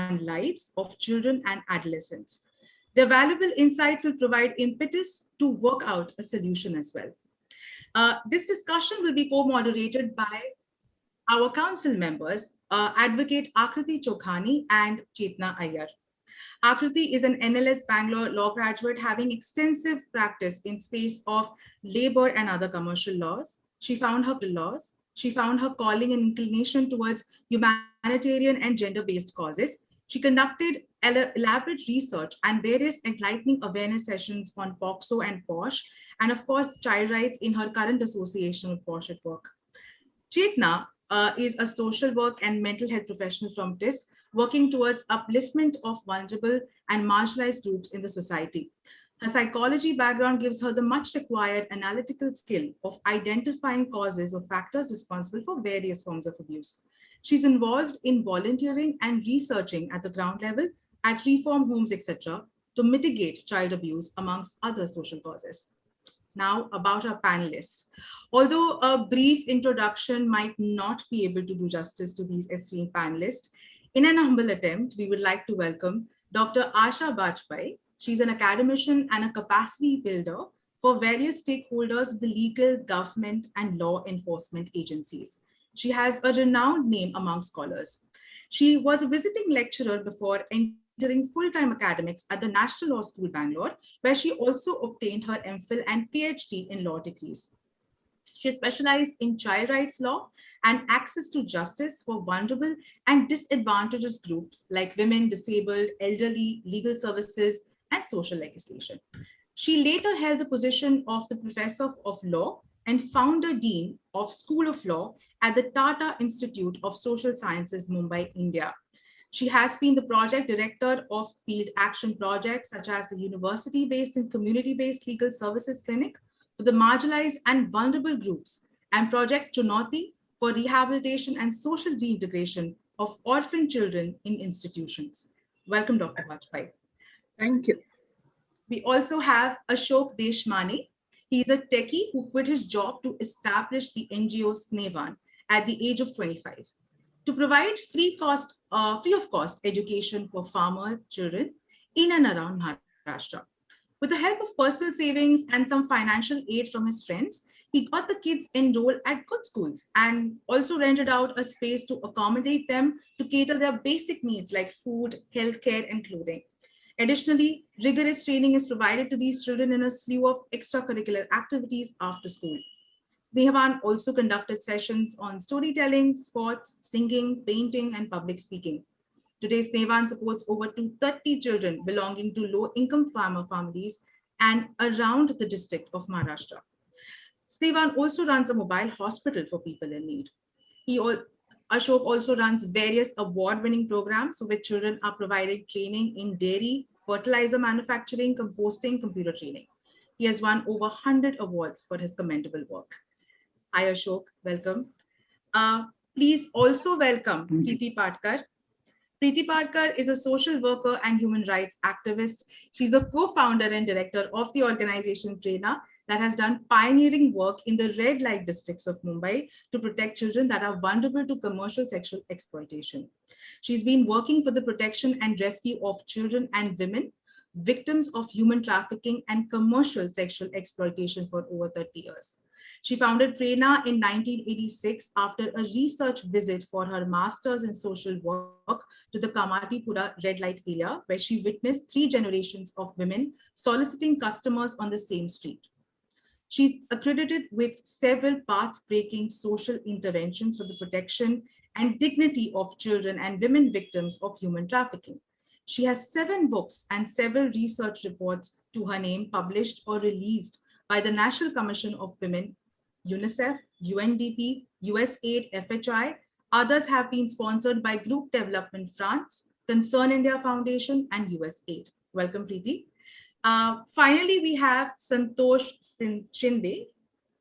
on lives of children and adolescents. Their valuable insights will provide impetus to work out a solution as well. This discussion will be co-moderated by our council members, Advocate Akriti Chokhani and Chetna Iyer. Akriti is an NLS Bangalore law graduate having extensive practice in space of labor and other commercial laws. She found her calling and inclination towards humanitarian and gender-based causes. She conducted elaborate research and various enlightening awareness sessions on POCSO and POSH, and of course, child rights in her current association with POSH at work. Chetna is a social work and mental health professional from TIS, working towards upliftment of vulnerable and marginalized groups in the society. Her psychology background gives her the much required analytical skill of identifying causes or factors responsible for various forms of abuse. She's involved in volunteering and researching at the ground level, at reform homes, etc., to mitigate child abuse amongst other social causes. Now about our panelists. Although a brief introduction might not be able to do justice to these esteemed panelists, in an humble attempt, we would like to welcome Dr. Asha Bajpai. She's an academician and a capacity builder for various stakeholders of the legal, government, and law enforcement agencies. She has a renowned name among scholars. She was a visiting lecturer before entering full-time academics at the National Law School, Bangalore, where she also obtained her MPhil and PhD in law degrees. She specialized in child rights law and access to justice for vulnerable and disadvantaged groups like women, disabled, elderly, legal services, and social legislation. She later held the position of the Professor of Law and Founder Dean of School of Law at the Tata Institute of Social Sciences, Mumbai, India. She has been the project director of field action projects such as the university-based and community-based legal services clinic for the marginalized and vulnerable groups and Project Chunauti for rehabilitation and social reintegration of orphan children in institutions. Welcome, Dr. Bajpai. Thank you. We also have Ashok Deshmani. He is a techie who quit his job to establish the NGO Snevan at the age of 25 to provide free of cost education for farmer children in and around Maharashtra. With the help of personal savings and some financial aid from his friends, he got the kids enrolled at good schools and also rented out a space to accommodate them to cater their basic needs like food, healthcare, and clothing. Additionally, rigorous training is provided to these children in a slew of extracurricular activities after school. Snehavan also conducted sessions on storytelling, sports, singing, painting, and public speaking. Today, Snehavan supports over 230 children belonging to low-income farmer families and around the district of Maharashtra. Snehavan also runs a mobile hospital for people in need. Ashok also runs various award-winning programs for which children are provided training in dairy, fertilizer manufacturing, composting, computer training. He has won over 100 awards for his commendable work. Hi, Ashok, welcome. Please also welcome Preeti Patkar. Preeti Patkar is a social worker and human rights activist. She's the co-founder and director of the organization Prerna that has done pioneering work in the red light districts of Mumbai to protect children that are vulnerable to commercial sexual exploitation. She's been working for the protection and rescue of children and women, victims of human trafficking and commercial sexual exploitation for over 30 years. She founded Prerna in 1986 after a research visit for her master's in social work to the Kamatipura red light area, where she witnessed 3 generations of women soliciting customers on the same street. She's accredited with several path-breaking social interventions for the protection and dignity of children and women victims of human trafficking. She has 7 books and several research reports to her name published or released by the National Commission of Women, UNICEF, UNDP, USAID, FHI. Others have been sponsored by Group Development France, Concern India Foundation, and USAID. Welcome, Preeti. Finally, we have Santosh Shinde,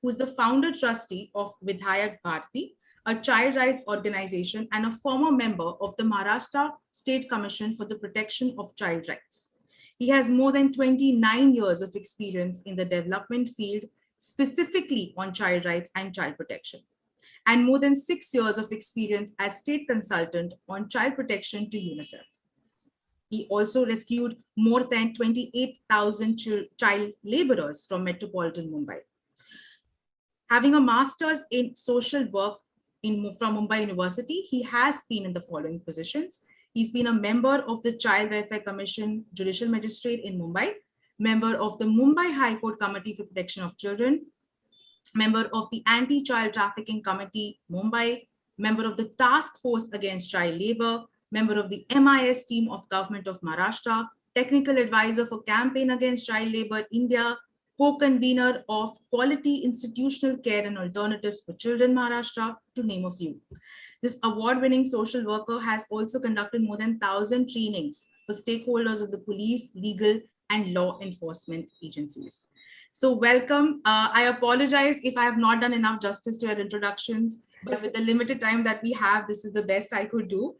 who is the founder trustee of Vidhayak Bharti, a child rights organization and a former member of the Maharashtra State Commission for the Protection of Child Rights. He has more than 29 years of experience in the development field, specifically on child rights and child protection, and more than 6 years of experience as state consultant on child protection to UNICEF. He also rescued more than 28,000 child laborers from metropolitan Mumbai. Having a master's in social work from Mumbai University, he has been in the following positions. He's been a member of the Child Welfare Commission Judicial Magistrate in Mumbai, member of the Mumbai High Court Committee for Protection of Children, member of the Anti-Child Trafficking Committee, Mumbai, member of the Task Force Against Child Labor, member of the MIS team of Government of Maharashtra, technical advisor for Campaign Against Child Labor India, co-convener of Quality Institutional Care and Alternatives for Children Maharashtra, to name a few. This award-winning social worker has also conducted more than 1,000 trainings for stakeholders of the police, legal, and law enforcement agencies. So welcome. I apologize if I have not done enough justice to your introductions, but with the limited time that we have, this is the best I could do.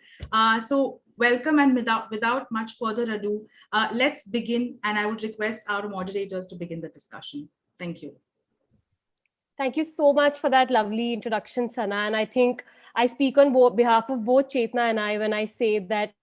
So welcome, and without much further ado, let's begin, and I would request our moderators to begin the discussion. Thank you. Thank you so much for that lovely introduction, Sana. And I think I speak on behalf of both Chetna and I when I say that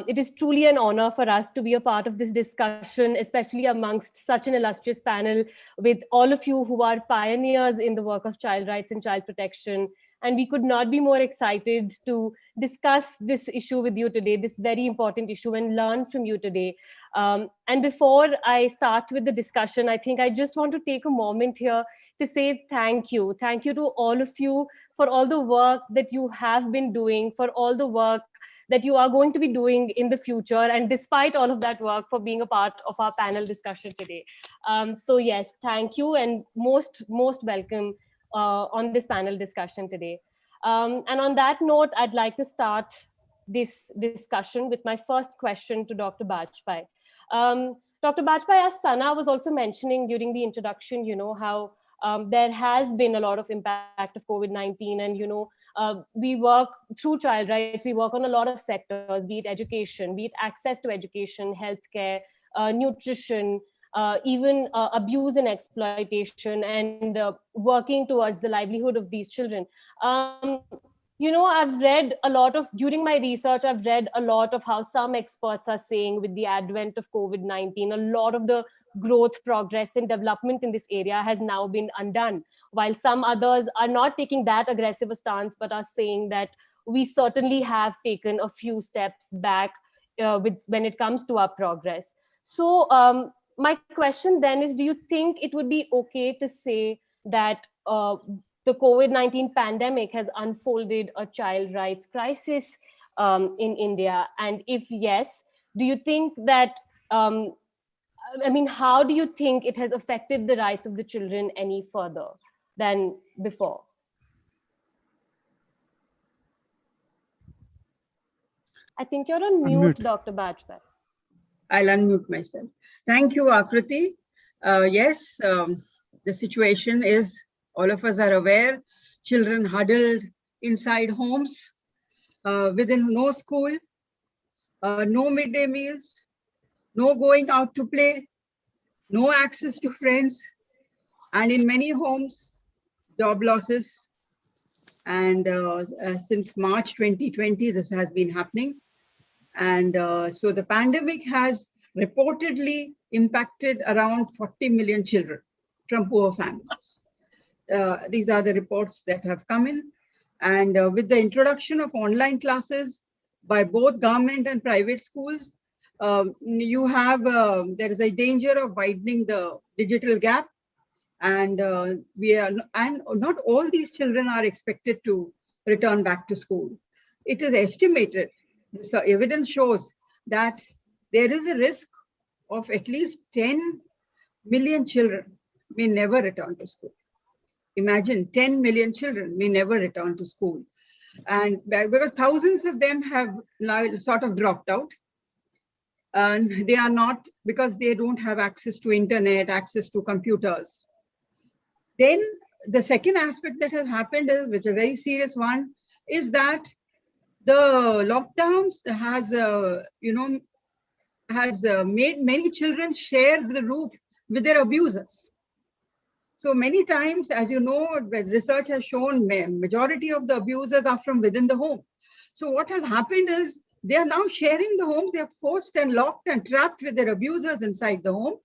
it is truly an honor for us to be a part of this discussion, especially amongst such an illustrious panel with all of you who are pioneers in the work of child rights and child protection. And we could not be more excited to discuss this issue with you today, this very important issue, and learn from you today. And before I start with the discussion, I think I just want to take a moment here to say thank you. Thank you to all of you for all the work that you have been doing, for all the work that you are going to be doing in the future, and despite all of that work, for being a part of our panel discussion today. So yes, thank you, and most welcome on this panel discussion today. And on that note, I'd like to start this discussion with my first question to Dr. Bajpai. Dr. Bajpai, as Sana was also mentioning during the introduction, you know, how there has been a lot of impact of COVID-19, and, you know, we work through child rights, we work on a lot of sectors, be it education, be it access to education, healthcare, nutrition, even abuse and exploitation, and working towards the livelihood of these children. You know, I've read a lot of, during my research, I've read a lot of how some experts are saying with the advent of COVID-19, a lot of the growth, progress, and development in this area has now been undone, while some others are not taking that aggressive a stance, but are saying that we certainly have taken a few steps back when it comes to our progress. So my question then is, do you think it would be okay to say that the COVID-19 pandemic has unfolded a child rights crisis in India? And if yes, do you think that, I mean, how do you think it has affected the rights of the children any further than before? I think you're on mute, Dr. Bajpai. I'll unmute myself. Thank you, Akriti. Yes, the situation is, all of us are aware, children huddled inside homes, within no school, no midday meals, no going out to play, no access to friends, and in many homes, job losses. And since March 2020, this has been happening. And so the pandemic has reportedly impacted around 40 million children from poor families. These are the reports that have come in. And with the introduction of online classes by both government and private schools, you have, there is a danger of widening the digital gap. And not all these children are expected to return back to school. It is estimated, so evidence shows that there is a risk of at least 10 million children may never return to school. Imagine 10 million children may never return to school. And because thousands of them have sort of dropped out, and they are not, because they don't have access to internet, access to computers. Then the second aspect that has happened, which is a very serious one, is that the lockdowns has made many children share the roof with their abusers. So many times, as you know, research has shown majority of the abusers are from within the home. So what has happened is They are now sharing the home. They are forced and locked and trapped with their abusers inside the home.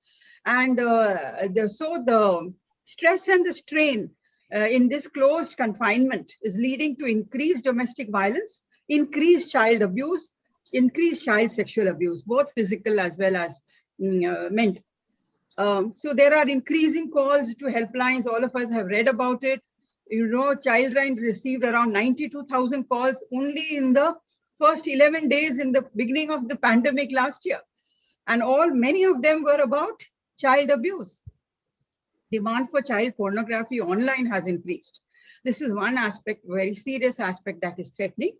And so the stress and the strain in this closed confinement is leading to increased domestic violence, increased child abuse, increased child sexual abuse, both physical as well as mental. So there are increasing calls to helplines. All of us have read about it. You know, Childline received around 92,000 calls only in the first 11 days in the beginning of the pandemic last year. And many of them were about child abuse. Demand for child pornography online has increased. This is one aspect, very serious aspect that is threatening.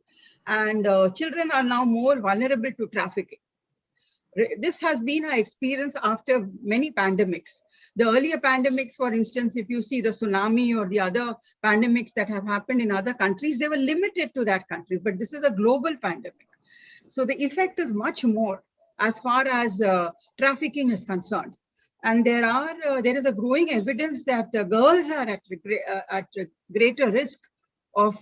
And children are now more vulnerable to trafficking. This has been our experience after many pandemics. The earlier pandemics, for instance, if you see the tsunami or the other pandemics that have happened in other countries, they were limited to that country, but this is a global pandemic. So the effect is much more as far as trafficking is concerned. And there is a growing evidence that girls are at greater risk of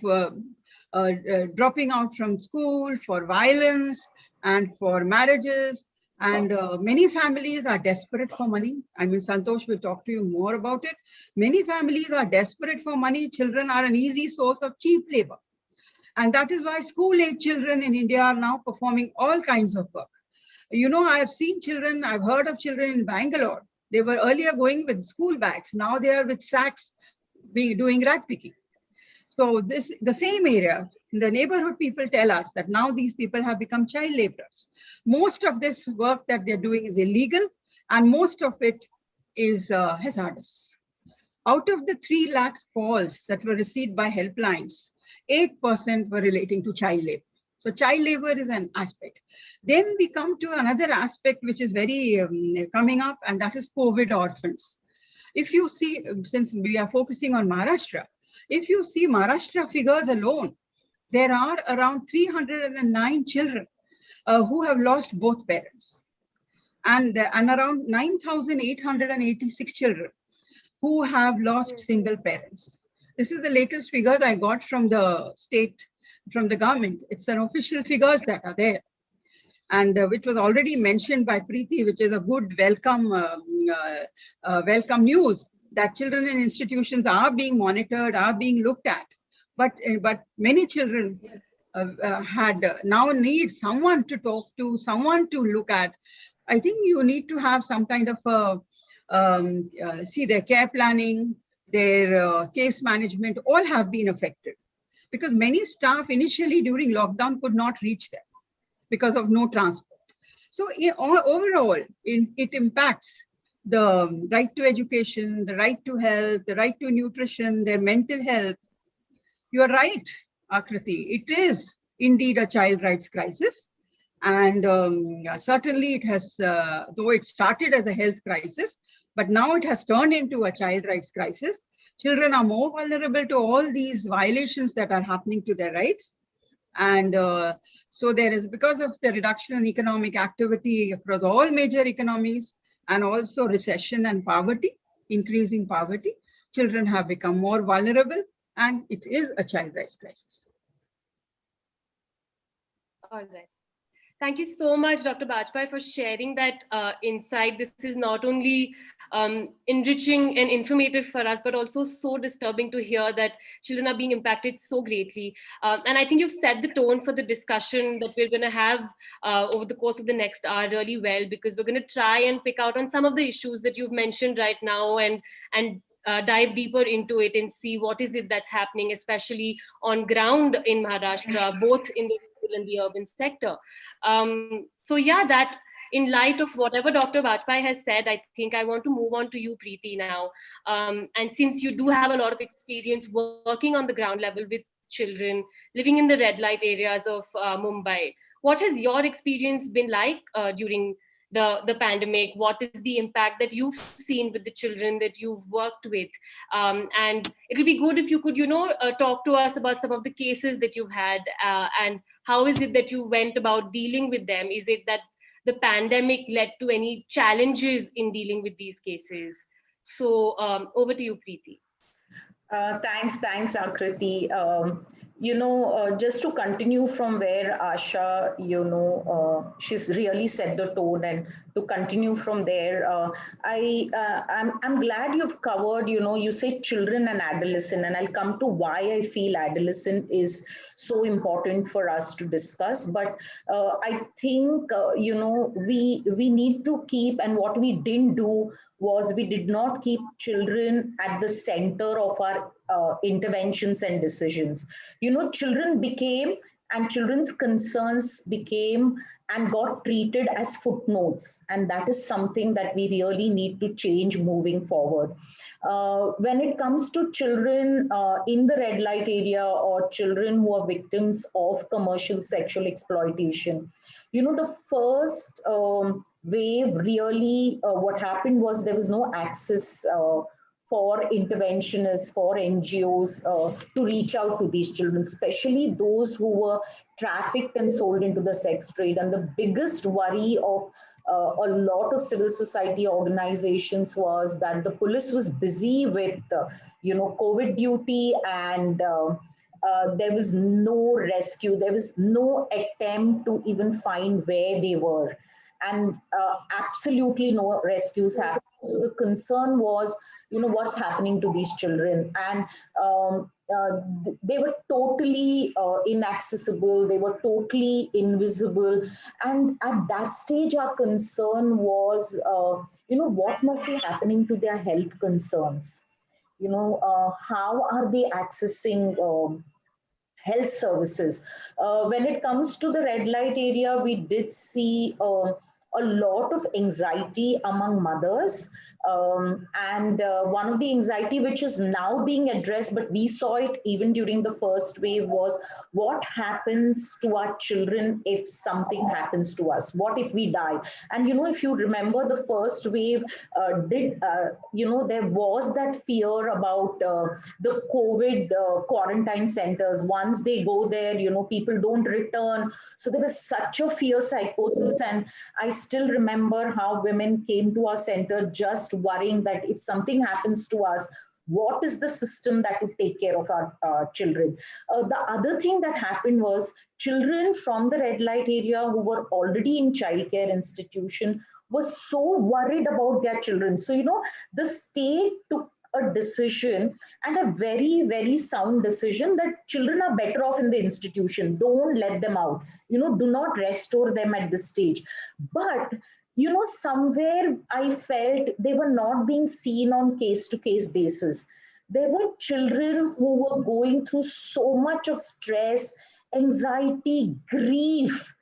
dropping out from school for violence and for marriages. And many families are desperate for money. I mean, Santosh will talk to you more about it. Many families are desperate for money. Children are an easy source of cheap labor. And that is why school-age children in India are now performing all kinds of work. You know, I have seen children, I've heard of children in Bangalore. They were earlier going with school bags. Now they are with sacks doing rag picking. So the same area, the neighborhood people tell us that now these people have become child laborers. Most of this work that they're doing is illegal, and most of it is hazardous. Out of the 3 lakh calls that were received by helplines, 8% were relating to child labor. So child labor is an aspect. Then we come to another aspect which is very coming up, and that is COVID orphans. If you see, since we are focusing on Maharashtra, if you see Maharashtra figures alone, there are around 309 children who have lost both parents, and around 9,886 children who have lost single parents. This is the latest figures I got from the state, from the government. It's an official figures that are there, and which was already mentioned by Preeti, which is a good welcome news, that children in institutions are being monitored, are being looked at. But many children now need someone to talk to, someone to look at. I think you need to have some kind of see their care planning, their case management, all have been affected. Because many staff initially during lockdown could not reach them because of no transport. So overall, it impacts the right to education, the right to health, the right to nutrition, their mental health. You are right, Akriti. It is indeed a child rights crisis. And certainly it has, though it started as a health crisis, but now it has turned into a child rights crisis. Children are more vulnerable to all these violations that are happening to their rights. And so there is, because of the reduction in economic activity across all major economies, and also recession and poverty, increasing poverty, children have become more vulnerable, and it is a child rights crisis. All right. Thank you so much, Dr. Bajpai, for sharing that insight. This is not only enriching and informative for us, but also so disturbing to hear that children are being impacted so greatly. And I think you've set the tone for the discussion that we're going to have over the course of the next hour really well, because we're going to try and pick out on some of the issues that you've mentioned right now and dive deeper into it and see what is it that's happening, especially on ground in Maharashtra, both in the rural and the urban sector. So yeah, that in light of whatever Dr. Bajpai has said, I think I want to move on to you, Preeti, now. And since you do have a lot of experience working on the ground level with children, living in the red light areas of Mumbai, what has your experience been like during the pandemic? What is the impact that you've seen with the children that you've worked with? And it'll be good if you could, talk to us about some of the cases that you've had and how is it that you went about dealing with them? Is it that the pandemic led to any challenges in dealing with these cases? So over to you, Preeti. Thanks, Akriti. Just to continue from where Asha, she's really set the tone, and to continue from there, I'm glad you've covered, you say children and adolescent, and I'll come to why I feel adolescent is so important for us to discuss. But I think, we need to keep, and what we didn't do was we did not keep children at the center of our interventions and decisions. Children became, and children's concerns became and got treated as footnotes. And that is something that we really need to change moving forward. When it comes to children in the red light area, or children who are victims of commercial sexual exploitation, the first wave really, what happened was there was no access for interventionists, for NGOs to reach out to these children, especially those who were trafficked and sold into the sex trade. And the biggest worry of a lot of civil society organizations was that the police was busy with, COVID duty, and there was no rescue. There was no attempt to even find where they were. And absolutely no rescues happened. So the concern was, what's happening to these children. And they were totally inaccessible. They were totally invisible. And at that stage, our concern was, what must be happening to their health concerns? How are they accessing health services? When it comes to the red light area, we did see a lot of anxiety among mothers. And one of the anxiety which is now being addressed, but we saw it even during the first wave, was what happens to our children if something happens to us? What if we die? And, if you remember the first wave, there was that fear about the COVID quarantine centers. Once they go there, people don't return. So there was such a fear psychosis. And I still remember how women came to our center just worrying that if something happens to us, what is the system that would take care of our children? The other thing that happened was children from the red light area who were already in childcare institution was so worried about their children. So, the state took a decision, and a very, very sound decision, that children are better off in the institution. Don't let them out. Do not restore them at this stage. But somewhere I felt they were not being seen on case-to-case basis. There were children who were going through so much of stress, anxiety, grief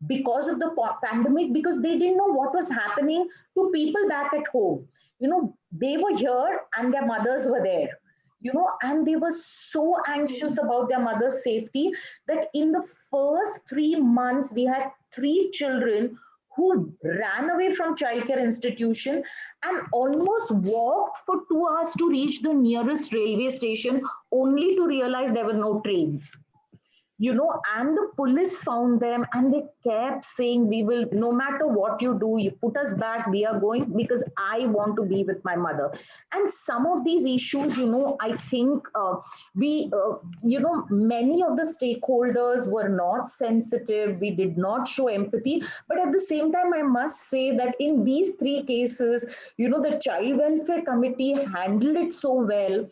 because of the pandemic, because they didn't know what was happening to people back at home. They were here and their mothers were there. And they were so anxious about their mother's safety that in the first 3 months, we had 3 children who ran away from childcare institution and almost walked for 2 hours to reach the nearest railway station, only to realize there were no trains. And the police found them, and they kept saying, we will, no matter what you do, you put us back, we are going, because I want to be with my mother. And some of these issues, I think many of the stakeholders were not sensitive. We did not show empathy. But at the same time, I must say that in these 3 cases, the Child Welfare Committee handled it so well,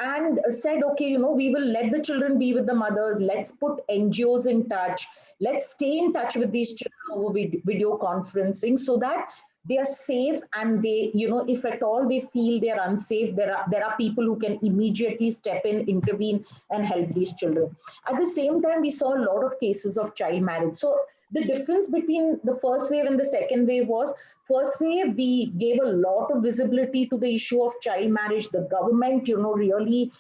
and said, okay, we will let the children be with the mothers. Let's put NGOs in touch. Let's stay in touch with these children over video conferencing, so that they are safe, and they, if at all they feel they are unsafe, there are people who can immediately step in, intervene, and help these children. At the same time, we saw a lot of cases of child marriage. So the difference between the first wave and the second wave was, first wave, we gave a lot of visibility to the issue of child marriage. The government, really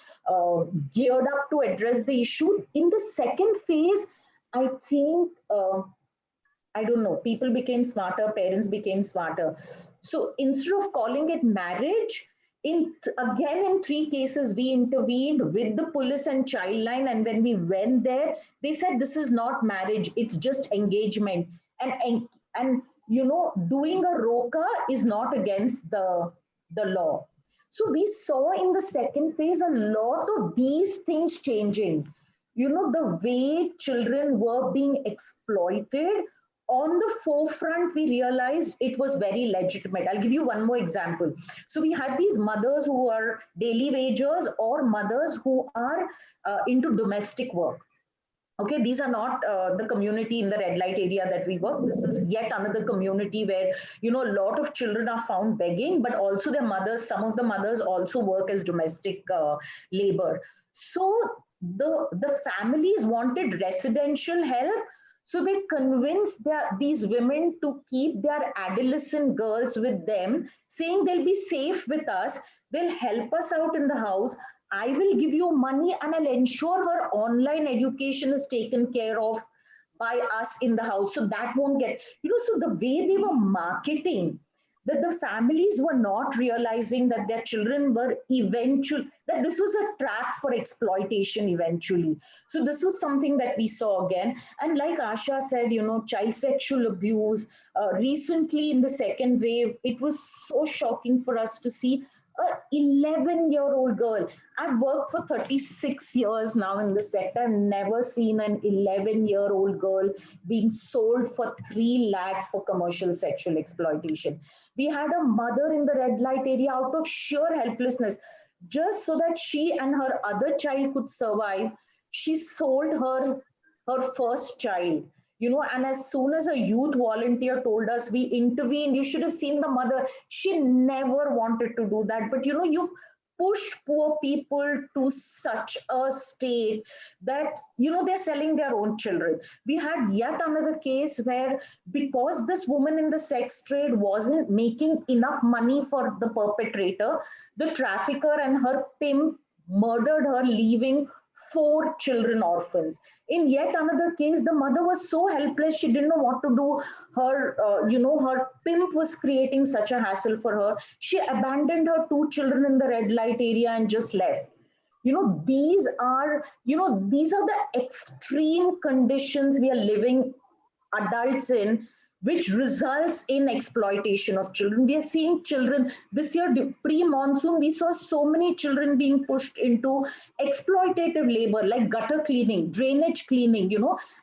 geared up to address the issue. In the second phase, I think, I don't know, people became smarter, parents became smarter. So instead of calling it marriage, in 3 cases, we intervened with the police and Childline. And when we went there, they said, this is not marriage, it's just engagement. And doing a ROCA is not against the law. So we saw in the second phase a lot of these things changing. the way children were being exploited, on the forefront, we realized it was very legitimate. I'll give you one more example. So we had these mothers who are daily wagers or mothers who are into domestic work. Okay, these are not the community in the red light area that we work. This is yet another community where, a lot of children are found begging, but also their mothers, some of the mothers also work as domestic labor. So the families wanted residential help. So they convinced these women to keep their adolescent girls with them, saying they'll be safe with us, they'll help us out in the house. I will give you money and I'll ensure her online education is taken care of by us in the house. So that won't get, so the way they were marketing, that the families were not realizing that their children were that this was a trap for exploitation eventually. So this was something that we saw again. And like Asha said, child sexual abuse, recently in the second wave, it was so shocking for us to see a 11-year-old girl. I've worked for 36 years now in the sector. I've never seen an 11-year-old girl being sold for 3 lakhs for commercial sexual exploitation. We had a mother in the red light area out of sheer helplessness, just so that she and her other child could survive. She sold her first child. And as soon as a youth volunteer told us, we intervened. You should have seen the mother. She never wanted to do that. But, you've pushed poor people to such a state that, they're selling their own children. We had yet another case where, because this woman in the sex trade wasn't making enough money for the perpetrator, the trafficker and her pimp murdered her, leaving 4 children orphans. In yet another case, the mother was so helpless, she didn't know what to do. Her pimp was creating such a hassle for her. She abandoned her 2 children in the red light area and just left. These are the extreme conditions we are living adults in, which results in exploitation of children. We are seeing children this year, pre-monsoon, we saw so many children being pushed into exploitative labor like gutter cleaning, drainage cleaning,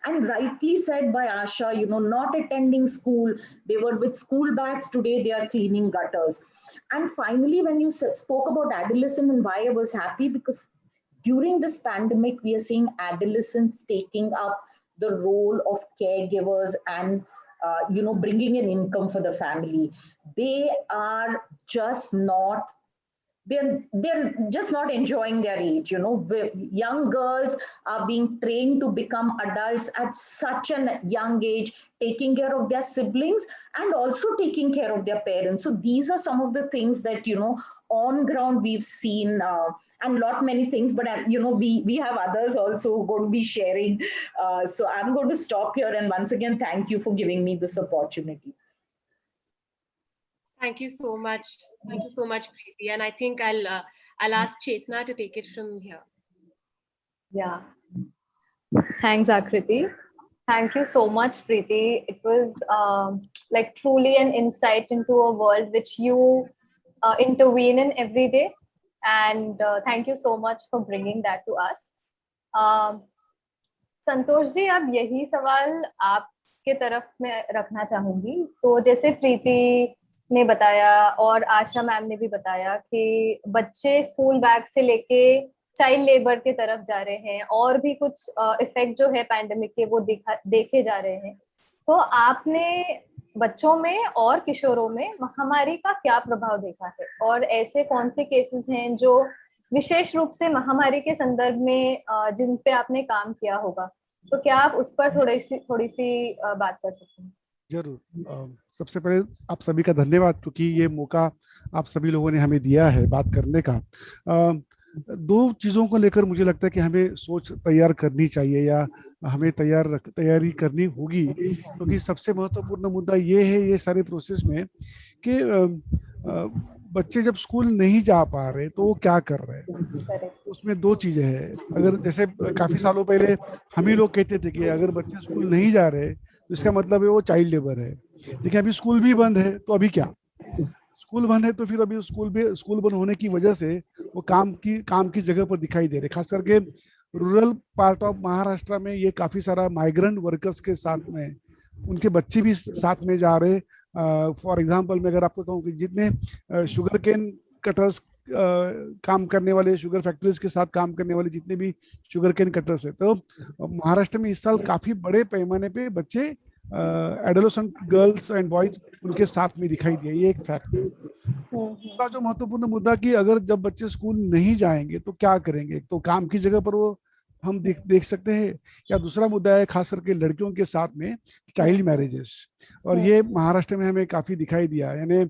and rightly said by Asha, not attending school. They were with school bags, today they are cleaning gutters. And finally, when you spoke about adolescent and why I was happy, because during this pandemic, we are seeing adolescents taking up the role of caregivers and bringing in income for the family. They are just not, they're just not enjoying their age. Young girls are being trained to become adults at such a young age, taking care of their siblings and also taking care of their parents. So these are some of the things that, on ground we've seen, and many things, but we have others also going to be sharing. So I'm going to stop here, and once again, thank you for giving me this opportunity. Thank you so much. Thank you so much, Preeti. And I think I'll ask Chetna to take it from here. Yeah. Thanks, Akriti. Thank you so much, Preeti. It was truly an insight into a world which you intervene in every day. And thank you so much for bringing that to us. Santosh ji, अब यही सवाल आपके तरफ मैं रखना चाहूंगी. तो जैसे प्रीति ने बताया और आशा मैम ने भी बताया कि बच्चे स्कूल बैग से लेके चाइल्ड लेबर के तरफ जा रहे हैं और भी कुछ इफेक्ट जो है पैंडेमिक के वो देखे जा रहे हैं. तो आपने बच्चों में और किशोरों में महामारी का क्या प्रभाव देखा है और ऐसे कौन से केसेस हैं जो विशेष रूप से महामारी के संदर्भ में जिन पे आपने काम किया होगा? तो क्या आप उस पर थोड़ी सी बात कर सकते हैं? जरूर. सबसे पहले आप सभी का धन्यवाद, क्योंकि ये मौका आप सभी लोगों ने हमें दिया है बात करने का. 2 चीजों को लेकर मुझे लगता है कि हमें सोच तैयार करनी चाहिए या हमें तैयारी करनी होगी, क्योंकि सबसे महत्वपूर्ण मुद्दा ये है ये सारे प्रोसेस में कि बच्चे जब स्कूल नहीं जा पा रहे तो वो क्या कर रहे हैं. उसमें 2 चीजें हैं. अगर जैसे काफी सालों पहले हम ही लोग कहते थे कि अगर बच्चे स्कूल नहीं जा रहे तो इसका मतलब है वो चाइल्ड लेबर है, लेकिन अभी स्कूल भी बंद है तो अभी क्या. स्कूल बंद है तो फिर अभी स्कूल बंद होने की वजह से वो काम की जगह पर दिखाई दे रहे, खास करके रूरल पार्ट ऑफ महाराष्ट्र में ये काफी सारा माइग्रेंट वर्कर्स के साथ में उनके बच्चे भी साथ में जा रहे। फॉर एग्जांपल मैं अगर आपको कहूँ कि जितने शुगर केन कटर्स काम करने वाले, शुगर फैक्ट्रीज के साथ काम करने वाले जितने भी शुगर केन कटर्स है, तो महाराष्ट्र में इस साल काफी बड़े पैमाने पे बच्चे एडोलेसेंट गर्ल्स एंड बॉयज उनके साथ में दिखाई दिए। ये एक फैक्ट है। दूसरा जो महत्वपूर्ण मुद्दा कि अगर जब बच्चे स्कूल नहीं जाएंगे तो क्या करेंगे, तो काम की जगह पर वो हम देख सकते हैं, या दूसरा मुद्दा है खास करके लड़कियों के साथ में चाइल्ड मैरिजेस, और ये महाराष्ट्र में हमें काफी दिखाई दिया। यानी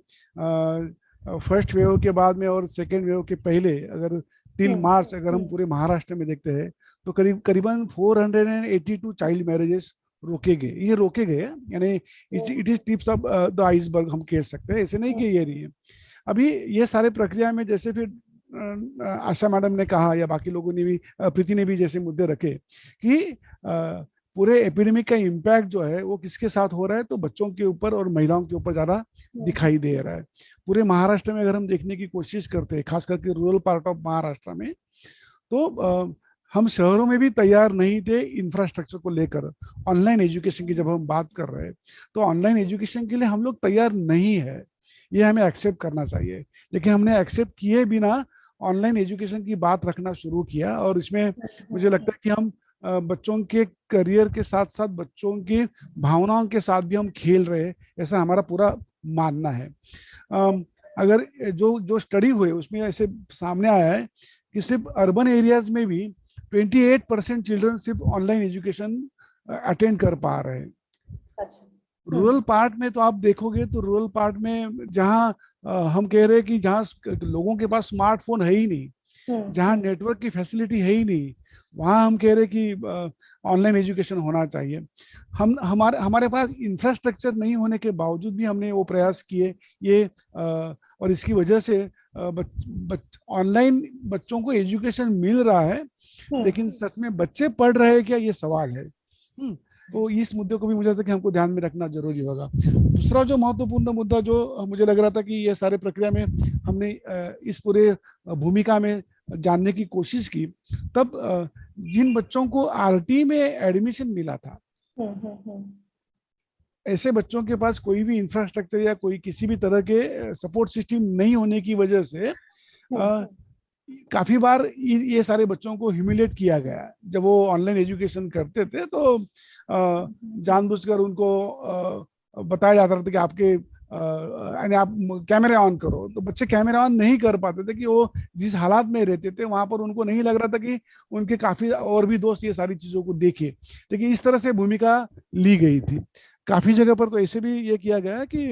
फर्स्ट वेव के बाद में और सेकेंड वेव के पहले अगर टिल मार्च अगर हम पूरे महाराष्ट्र में देखते हैं तो करीबन 482 चाइल्ड मैरिजेस रोके गए। ये रोके गए यानी it is tips of the iceberg हम कह सकते हैं, ऐसे नहीं कि ये नहीं है। अभी ये सारे प्रक्रिया में जैसे फिर आशा मैडम ने कहा या बाकी लोगों ने भी, प्रीति ने भी जैसे मुद्दे रखे कि पूरे एपिडेमिक का इम्पैक्ट जो है वो किसके साथ हो रहा है, तो बच्चों के ऊपर और महिलाओं के ऊपर ज्यादा दिखाई दे रहा है। पूरे महाराष्ट्र में अगर हम देखने की कोशिश करते हैं, खास करके रूरल पार्ट ऑफ महाराष्ट्र में, तो हम शहरों में भी तैयार नहीं थे इंफ्रास्ट्रक्चर को लेकर। ऑनलाइन एजुकेशन की जब हम बात कर रहे हैं तो ऑनलाइन एजुकेशन के लिए हम लोग तैयार नहीं है, ये हमें एक्सेप्ट करना चाहिए। लेकिन हमने एक्सेप्ट किए बिना ऑनलाइन एजुकेशन की बात रखना शुरू किया, और इसमें मुझे लगता है कि हम बच्चों के करियर के साथ साथ बच्चों की भावनाओं के साथ भी हम खेल रहे हैं, ऐसा हमारा पूरा मानना है। अगर जो स्टडी हुए उसमें ऐसे सामने आया है कि सिर्फ अर्बन एरियाज में भी 28% चिल्ड्रन सिर्फ ऑनलाइन एजुकेशन अटेंड कर पा रहे हैं। रूरल पार्ट में तो आप देखोगे तो रूरल पार्ट में जहाँ हम कह रहे हैं कि जहाँ लोगों के पास स्मार्टफोन है ही नहीं, जहाँ नेटवर्क की फैसिलिटी है ही नहीं, वहाँ हम कह रहे हैं कि ऑनलाइन एजुकेशन होना चाहिए। हमारे पास इंफ्रास्ट्रक्चर नहीं होने के बावजूद भी हमने वो प्रयास किए ये, और इसकी वजह से ऑनलाइन बच्चों को एजुकेशन मिल रहा है, लेकिन सच में बच्चे पढ़ रहे हैं क्या, ये सवाल है। तो इस मुद्दे को भी मुझे लगता है कि हमको ध्यान में रखना जरूरी होगा। दूसरा जो महत्वपूर्ण मुद्दा जो मुझे लग रहा था कि ये सारे प्रक्रिया में हमने इस पूरे भूमिका में जानने की कोशिश की, तब जिन बच्चों को आरटी में एडमिशन मिला था, ऐसे बच्चों के पास कोई भी इंफ्रास्ट्रक्चर या कोई किसी भी तरह के सपोर्ट सिस्टम नहीं होने की वजह से काफी बार ये सारे बच्चों को ह्यूमिलेट किया गया। जब वो ऑनलाइन एजुकेशन करते थे तो जानबूझकर उनको बताया जाता था कि आपके यानी आप कैमरे ऑन करो, तो बच्चे कैमरा ऑन नहीं कर पाते थे कि वो जिस हालात में रहते थे वहां पर उनको नहीं लग रहा था कि उनके काफी और भी दोस्त ये सारी चीजों को देखे। लेकिन इस तरह से भूमिका ली गई थी। काफी जगह पर तो ऐसे भी ये किया गया कि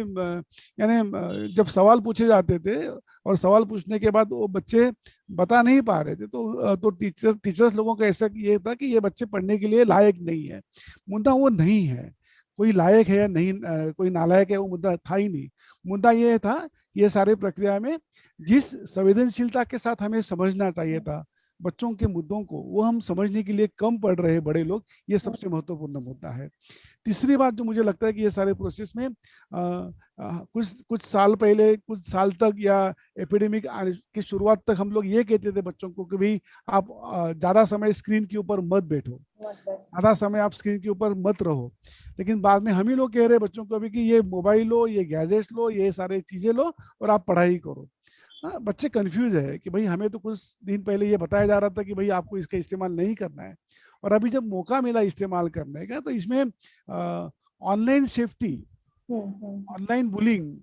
यानी जब सवाल पूछे जाते थे और सवाल पूछने के बाद वो बच्चे बता नहीं पा रहे थे तो टीचर्स लोगों का ऐसा ये था कि ये बच्चे पढ़ने के लिए लायक नहीं है। मुद्दा वो नहीं है कोई लायक है या नहीं, कोई नालायक है, वो मुद्दा था ही नहीं। मुद्दा ये था ये सारे प्रक्रिया में जिस संवेदनशीलता के साथ हमें समझना चाहिए था बच्चों के मुद्दों को, वो हम समझने के लिए कम पढ़ रहे बड़े लोग, ये सबसे महत्वपूर्ण मुद्दा है। तीसरी बात जो मुझे लगता है कि ये सारे प्रोसेस में कुछ साल पहले, कुछ साल तक या एपिडेमिक की शुरुआत तक हम लोग ये कहते थे बच्चों को कि भाई आप ज्यादा समय स्क्रीन के ऊपर मत बैठो, आधा समय आप स्क्रीन के ऊपर मत रहो। लेकिन बाद में हम ही लोग कह रहे बच्चों को अभी कि ये मोबाइल लो, ये गैजेट्स लो, ये सारे चीजें लो और आप पढ़ाई करो। बच्चे कंफ्यूज है कि भाई हमें तो कुछ दिन पहले ये बताया जा रहा था कि भाई आपको इसका इस्तेमाल नहीं करना है, और अभी जब मौका मिला इस्तेमाल करने का तो इसमें online safety, online bullying,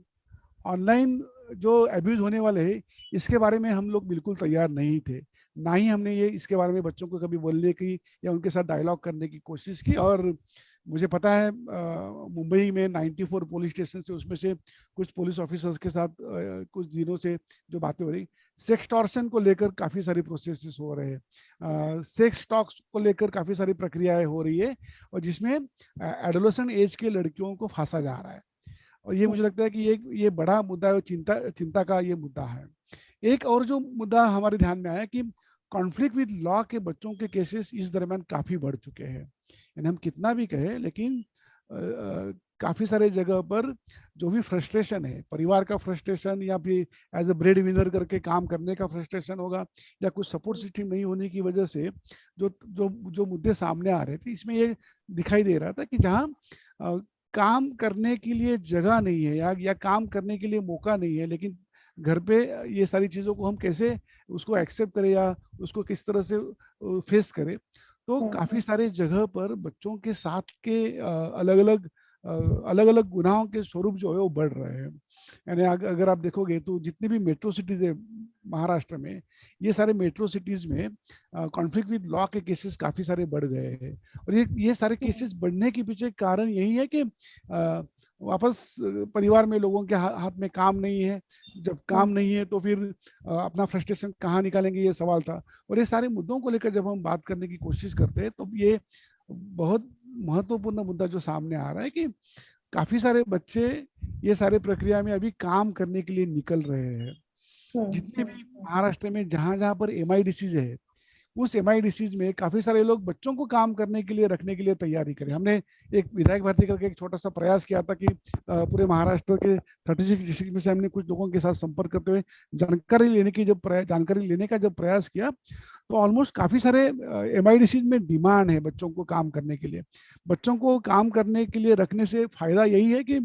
online जो अब्यूज होने वाले हैं, इसके बारे में हम लोग बिल्कुल तैयार नहीं थे। ना ही हमने ये इसके बारे में बच्चों को कभी बोलने की या उनके साथ डायलॉग करने की कोशिश की। और मुझे पता है मुंबई में 94 पुलिस स्टेशन से, उसमें से कुछ पुलिस ऑफिसर्स के साथ कुछ दिनों से जो बातें हो रही, सेक्सटॉर्शन को लेकर काफ़ी सारी प्रोसेसेस हो रहे हैं, सेक्स टॉक्स को लेकर काफ़ी सारी प्रक्रियाएं हो रही है, और जिसमें एडोलेसेंट एज के लड़कियों को फांसा जा रहा है। और ये मुझे लगता है कि ये बड़ा मुद्दा है, चिंता का ये मुद्दा है। एक और जो मुद्दा हमारे ध्यान में आया कि कॉन्फ्लिक्ट विद लॉ के बच्चों के केसेस इस दरमियान काफ़ी बढ़ चुके हैं। यानी हम कितना भी कहें, लेकिन काफी सारे जगह पर जो भी फ्रस्ट्रेशन है, परिवार का फ्रस्ट्रेशन या फिर एज अ ब्रेड विनर करके काम करने का फ्रस्ट्रेशन होगा, या कुछ सपोर्ट सिस्टम नहीं होने की वजह से जो जो जो मुद्दे सामने आ रहे थे, इसमें ये दिखाई दे रहा था कि जहाँ काम करने के लिए जगह नहीं है या काम करने के लिए मौका नहीं है, लेकिन घर पे ये सारी चीज़ों को हम कैसे उसको एक्सेप्ट करें या उसको किस तरह से फेस करें। तो काफ़ी सारे जगह पर बच्चों के साथ के अलग अलग गुनाहों के स्वरूप जो है वो बढ़ रहे हैं। यानी अगर आप देखोगे तो जितनी भी मेट्रो सिटीज़ है महाराष्ट्र में, ये सारे मेट्रो सिटीज़ में कॉन्फ्लिक्ट विद लॉ के केसेस काफ़ी सारे बढ़ गए हैं। और ये सारे केसेस बढ़ने के पीछे कारण यही है कि वापस परिवार में लोगों के हाथ में काम नहीं है। जब काम नहीं है तो फिर अपना फ्रस्ट्रेशन कहाँ निकालेंगे, ये सवाल था। और ये सारे मुद्दों को लेकर जब हम बात करने की कोशिश करते हैं तो ये बहुत महत्वपूर्ण मुद्दा जो सामने आ रहा है कि काफी सारे बच्चे ये सारे प्रक्रिया में अभी काम करने के लिए निकल रहे हैं। जितने भी महाराष्ट्र में जहां जहां पर MIDCs है, उस MIDCs में काफी सारे लोग बच्चों को काम करने के लिए रखने के लिए तैयारी करें। हमने एक विधायक भारती करके एक छोटा सा प्रयास किया था कि पूरे महाराष्ट्र के 36 डिस्ट्रिक्ट में से हमने कुछ लोगों के साथ संपर्क करते हुए जानकारी लेने का जब प्रयास किया, तो ऑलमोस्ट काफी सारे MIDCs में डिमांड है बच्चों को काम करने के लिए। बच्चों को काम करने के लिए रखने से फायदा यही है कि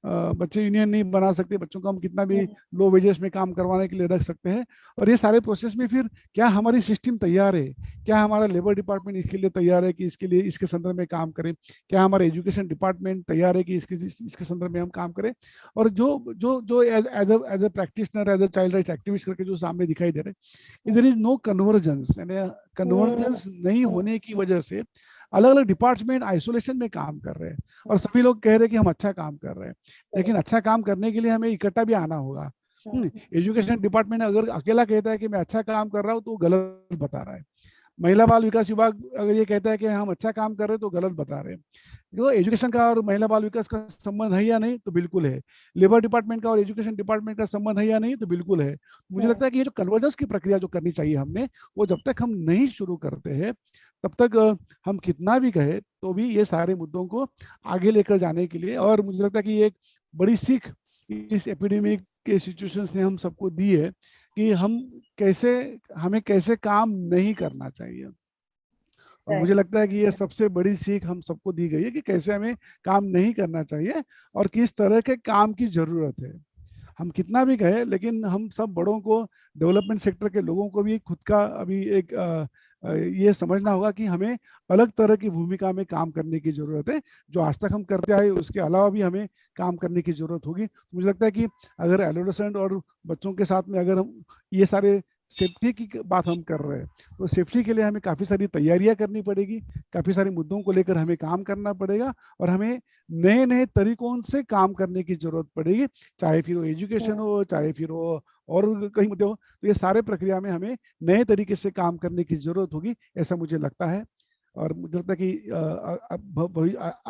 बच्चे यूनियन नहीं बना सकते, बच्चों को हम कितना भी लो वेजेस में काम करवाने के लिए रख सकते हैं। और ये सारे प्रोसेस में फिर क्या हमारी सिस्टम तैयार है, क्या हमारा लेबर डिपार्टमेंट इसके लिए तैयार है कि इसके लिए इसके संदर्भ में काम करें, क्या हमारा एजुकेशन डिपार्टमेंट तैयार है कि इसके संदर्भ में हम काम करें। और जो जो जो as a practitioner, as a child right activist करके जो सामने दिखाई दे रहे हैं, इधर इज नो कन्वर्जेंस। यानी कन्वर्जेंस नहीं होने की वजह से अलग अलग डिपार्टमेंट आइसोलेशन में काम कर रहे हैं और सभी लोग कह रहे हैं कि हम अच्छा काम कर रहे हैं, लेकिन अच्छा काम करने के लिए हमें इकट्ठा भी आना होगा। एजुकेशन डिपार्टमेंट अगर अकेला कहता है कि मैं अच्छा काम कर रहा हूँ तो गलत बता रहा है। महिला बाल विकास विभाग अगर ये कहता है कि हम अच्छा काम कर रहे हैं तो गलत बता रहे हैं। तो एजुकेशन का और महिला बाल विकास का संबंध है या नहीं, तो बिल्कुल है। लेबर डिपार्टमेंट का और एजुकेशन डिपार्टमेंट का संबंध है या नहीं, तो बिल्कुल है। मुझे लगता है कि ये जो कन्वर्जेंस की प्रक्रिया जो करनी चाहिए हमने, वो जब तक हम नहीं शुरू करते हैं तब तक हम कितना भी कहे तो भी ये सारे मुद्दों को आगे लेकर जाने के लिए, और मुझे लगता है कि ये एक बड़ी सीख इस एपिडेमिक के सिचुएशंस ने हम सबको दी है कि हमें कैसे काम नहीं करना चाहिए। और मुझे लगता है कि ये सबसे बड़ी सीख हम सबको दी गई है कि कैसे हमें काम नहीं करना चाहिए और किस तरह के काम की जरूरत है। हम कितना भी कहें, लेकिन हम सब बड़ों को, डेवलपमेंट सेक्टर के लोगों को भी खुद का अभी एक ये समझना होगा कि हमें अलग तरह की भूमिका में काम करने की जरूरत है। जो आज तक हम करते आए उसके अलावा भी हमें काम करने की जरूरत होगी। मुझे लगता है कि अगर एडोलेसेंट और बच्चों के साथ में अगर हम ये सारे सेफ्टी की बात हम कर रहे हैं, तो सेफ्टी के लिए हमें काफ़ी सारी तैयारियां करनी पड़ेगी, काफ़ी सारे मुद्दों को लेकर हमें काम करना पड़ेगा और हमें नए नए तरीकों से काम करने की जरूरत पड़ेगी, चाहे फिर वो एजुकेशन हो, चाहे फिर वो और कहीं मुद्दे हो। तो ये सारे प्रक्रिया में हमें नए तरीके से काम करने की जरूरत होगी, ऐसा मुझे लगता है। और मुझे लगता है कि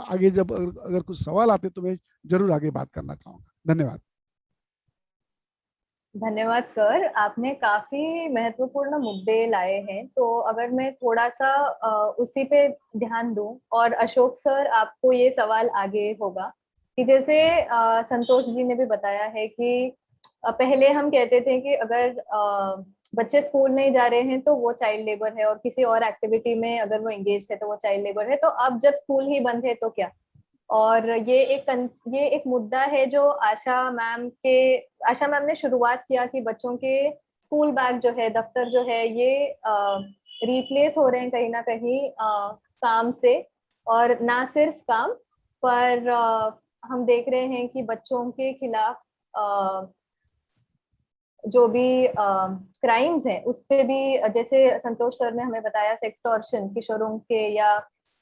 आगे जब अगर कुछ सवाल आते तो मैं जरूर आगे बात करना चाहूँगा। धन्यवाद। धन्यवाद सर, आपने काफी महत्वपूर्ण मुद्दे लाए हैं। तो अगर मैं थोड़ा सा उसी पे ध्यान दूं, और अशोक सर आपको ये सवाल आगे होगा कि जैसे संतोष जी ने भी बताया है कि पहले हम कहते थे कि अगर बच्चे स्कूल नहीं जा रहे हैं तो वो चाइल्ड लेबर है, और किसी और एक्टिविटी में अगर वो एंगेज है तो वो चाइल्ड लेबर है। तो अब जब स्कूल ही बंद है तो क्या? और ये एक मुद्दा है जो आशा मैम ने शुरुआत किया कि बच्चों के स्कूल बैग जो है, दफ्तर जो है, ये रिप्लेस हो रहे हैं कहीं ना कहीं काम से। और ना सिर्फ काम पर हम देख रहे हैं कि बच्चों के खिलाफ जो भी क्राइम्स हैं उस पे भी, जैसे संतोष सर ने हमें बताया, सेक्सटॉर्शन, किशोरों के या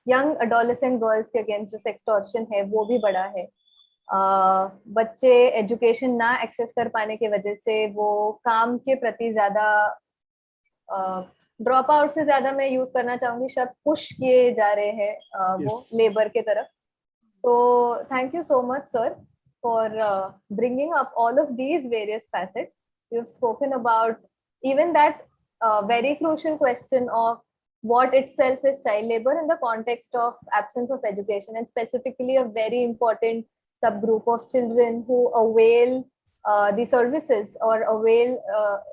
यंग एडोलेसेंट गर्ल्स के अगेंस्ट जो सेक्सटॉर्शन है वो भी बढ़ा है। बच्चे एजुकेशन ना एक्सेस कर पाने की वजह से वो काम के प्रति ज्यादा, ड्रॉप आउट से ज्यादा मैं यूज करना चाहूंगी शब्द, पुश किए जा रहे हैं वो लेबर के तरफ। तो thank you so much sir for bringing up all of these various facets. You've spoken about even that very crucial question of what itself is child labor in the context of absence of education, and specifically a very important subgroup of children who avail the services or avail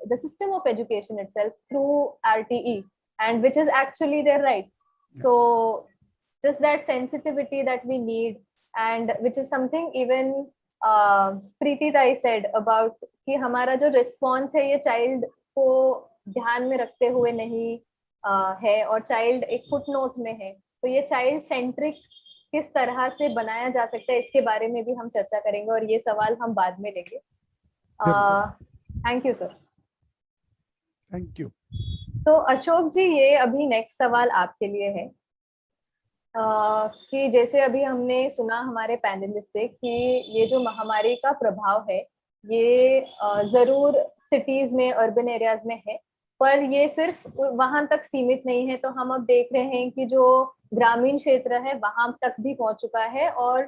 the system of education itself through RTE, and which is actually their right. So just that sensitivity that we need, and which is something even Preeti Tai said about कि हमारा जो response है ये child को ध्यान में रखते हुए नहीं है, और child एक footnote में है, तो ये child centric किस तरह से बनाया जा सकता है इसके बारे में भी हम चर्चा करेंगे, और ये सवाल हम बाद में लेंगे. Thank you sir. Thank you. So Ashok ji, ये अभी नेक्स्ट सवाल आपके लिए है कि जैसे अभी हमने सुना हमारे पैनलिस्ट से कि ये जो महामारी का प्रभाव है ये जरूर सिटीज में, अर्बन एरियाज में है, पर ये सिर्फ वहां तक सीमित नहीं है. तो हम अब देख रहे हैं कि जो ग्रामीण क्षेत्र है वहां तक भी पहुंच चुका है और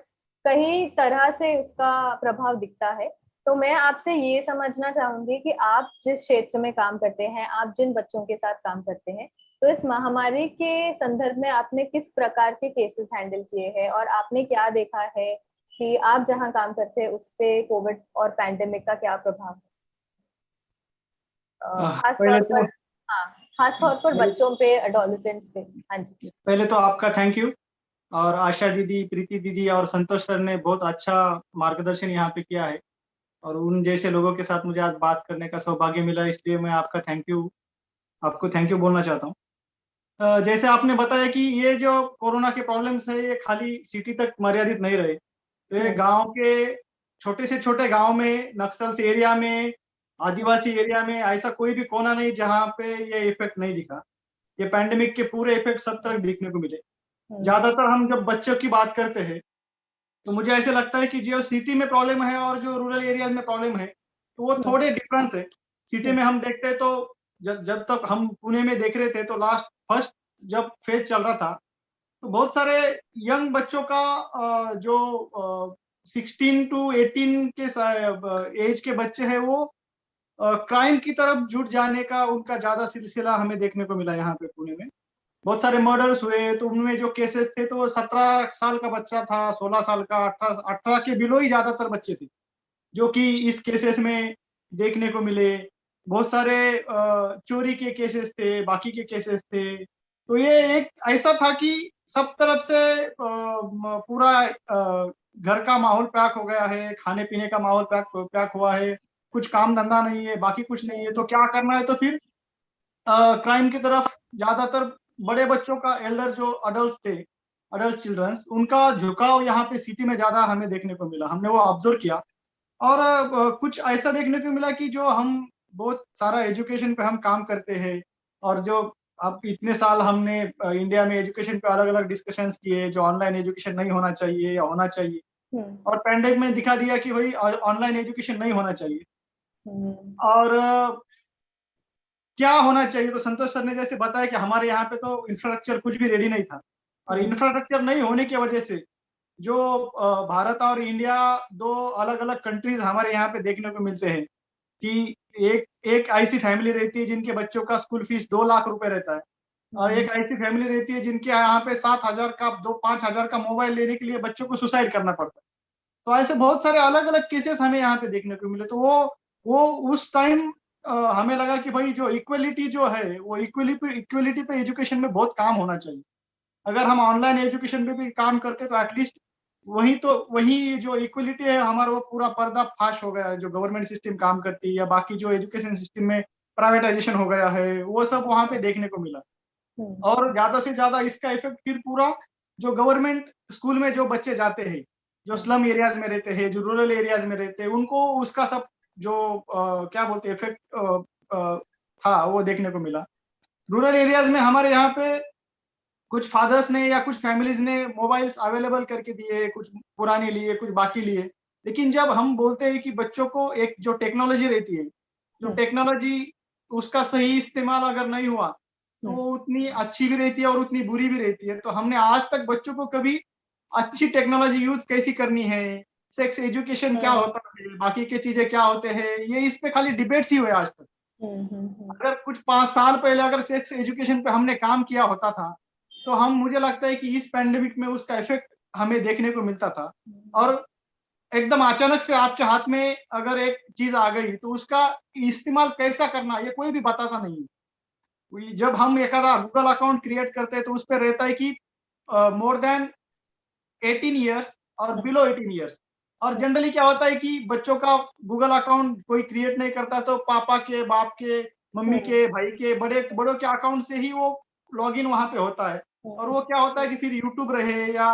कई तरह से उसका प्रभाव दिखता है. तो मैं आपसे ये समझना चाहूंगी कि आप जिस क्षेत्र में काम करते हैं, आप जिन बच्चों के साथ काम करते हैं, तो इस महामारी के संदर्भ में आपने किस प्रकार के केसेस हैंडल किए हैं, और आपने क्या देखा है कि आप जहां काम करते हैं उस पे कोविड और पैंडेमिक का क्या प्रभाव है, खास तौर पर बच्चों पे, एडोलेसेंट्स पे. हाँ जी. पहले तो आपका थैंक यू, और आशा दीदी, प्रीति दीदी और संतोष सर ने बहुत अच्छा मार्गदर्शन यहाँ पे किया है, और उन जैसे लोगों के साथ मुझे आज बात करने का सौभाग्य मिला, इसलिए मैं आपको थैंक यू बोलना चाहता हूँ. जैसे आपने बताया कि ये जो कोरोना के प्रॉब्लम्स है ये खाली सिटी तक मर्यादित नहीं रहे, तो ये गांव के छोटे से छोटे गांव में, नक्सल्स एरिया में, आदिवासी एरिया में ऐसा कोई भी कोना नहीं जहाँ पे ये इफेक्ट नहीं दिखा. ये पैंडेमिक के पूरे इफेक्ट सब तरफ देखने को मिले. ज्यादातर हम जब बच्चों की बात करते हैं तो मुझे ऐसे लगता है कि जो सिटी में प्रॉब्लम है और जो रूरल एरियाज में प्रॉब्लम है तो वो थोड़े डिफरेंस है. सिटी में हम देखते हैं तो जब तक हम पुणे में देख रहे थे तो फर्स्ट जब फेज चल रहा था तो बहुत सारे यंग बच्चों का जो 16 to 18 के एज के बच्चे हैं वो क्राइम की तरफ जुट जाने का उनका ज्यादा सिलसिला हमें देखने को मिला. यहाँ पे पुणे में बहुत सारे मर्डर्स हुए, तो उनमें जो केसेस थे तो 17 साल का बच्चा था, 16 साल का, 18 के बिलो ही ज्यादातर बच्चे थे जो कि इस केसेस में देखने को मिले. बहुत सारे चोरी के केसेस थे, बाकी के केसेस थे. तो ये एक ऐसा था कि सब तरफ से पूरा घर का माहौल पैक हो गया है, खाने पीने का माहौल पैक हुआ है, कुछ काम धंधा नहीं है, बाकी कुछ नहीं है, तो क्या करना है. तो फिर क्राइम की तरफ ज्यादातर बड़े बच्चों का, एल्डर जो अडल्ट चिल्ड्रंस, उनका झुकाव यहाँ पे सिटी में ज्यादा हमें देखने को मिला. हमने वो ऑब्जर्व किया, और कुछ ऐसा देखने को मिला कि जो हम बहुत सारा एजुकेशन पे हम काम करते हैं, और जो अब इतने साल हमने इंडिया में एजुकेशन पे अलग अलग डिस्कशंस किए, जो ऑनलाइन एजुकेशन नहीं होना चाहिए या होना चाहिए, और पैंडेमिक में दिखा दिया कि भाई ऑनलाइन एजुकेशन नहीं होना चाहिए. और क्या होना चाहिए, तो संतोष सर ने जैसे बताया कि हमारे यहाँ पे तो इंफ्रास्ट्रक्चर कुछ भी रेडी नहीं था, और इंफ्रास्ट्रक्चर नहीं होने की वजह से जो भारत और इंडिया, दो अलग अलग कंट्रीज हमारे यहाँ पे देखने को मिलते हैं कि एक ऐसी फैमिली रहती है जिनके बच्चों का स्कूल फीस 2 लाख रुपए रहता है, और एक ऐसी फैमिली रहती है जिनके यहाँ पे 7,000 का 5,000 का मोबाइल लेने के लिए बच्चों को सुसाइड करना पड़ता है. तो ऐसे बहुत सारे अलग अलग केसेस हमें यहाँ पे देखने को मिले. तो वो उस टाइम हमें लगा कि भाई जो इक्वलिटी जो है वो इक्वलिटी पे एजुकेशन में बहुत काम होना चाहिए. अगर हम ऑनलाइन एजुकेशन पे भी काम करते तो एटलीस्ट वही जो इक्वलिटी है हमारा वो पूरा पर्दा फाश हो गया है. जो गवर्नमेंट सिस्टम काम करती है या बाकी जो एजुकेशन सिस्टम में प्राइवेटाइजेशन हो गया है वो सब वहाँ पे देखने को मिला. और ज्यादा से ज्यादा इसका इफेक्ट फिर पूरा जो गवर्नमेंट स्कूल में जो बच्चे जाते हैं, जो स्लम एरियाज में रहते हैं, जो रूरल एरियाज में रहते हैं, उनको उसका सब जो क्या बोलते हैं इफेक्ट था वो देखने को मिला. रूरल एरियाज में हमारे यहाँ पे कुछ फादर्स ने या कुछ फैमिलीज ने मोबाइल्स अवेलेबल करके दिए, कुछ पुराने लिए, कुछ बाकी लिए. लेकिन जब हम बोलते हैं कि बच्चों को एक जो टेक्नोलॉजी रहती है, जो टेक्नोलॉजी उसका सही इस्तेमाल अगर नहीं हुआ तो उतनी अच्छी भी रहती है और उतनी बुरी भी रहती है. तो हमने आज तक बच्चों को कभी अच्छी टेक्नोलॉजी यूज कैसी करनी है, सेक्स एजुकेशन क्या होता है, बाकी के चीजें क्या होते हैं, ये इस पे खाली डिबेट्स ही हुए आज तक. अगर कुछ 5 साल पहले अगर सेक्स एजुकेशन पे हमने काम किया होता था तो मुझे लगता है कि इस पैंडेमिक में उसका इफेक्ट हमें देखने को मिलता था। और एकदम अचानक से आपके हाथ में अगर एक चीज आ गई तो उसका इस्तेमाल कैसा करना ये कोई भी बताता नहीं है। जब हम एक आधा गूगल अकाउंट क्रिएट करते हैं तो उस पर रहता है कि मोर देन 18 ईयर्स और बिलो 18 ईयर्स। और जनरली क्या होता है कि बच्चों का गूगल अकाउंट कोई क्रिएट नहीं करता तो पापा के, बाप के, मम्मी के, भाई के, बड़ों के अकाउंट से ही वो लॉगिन वहां पे होता है। और वो क्या होता है कि फिर यूट्यूब रहे या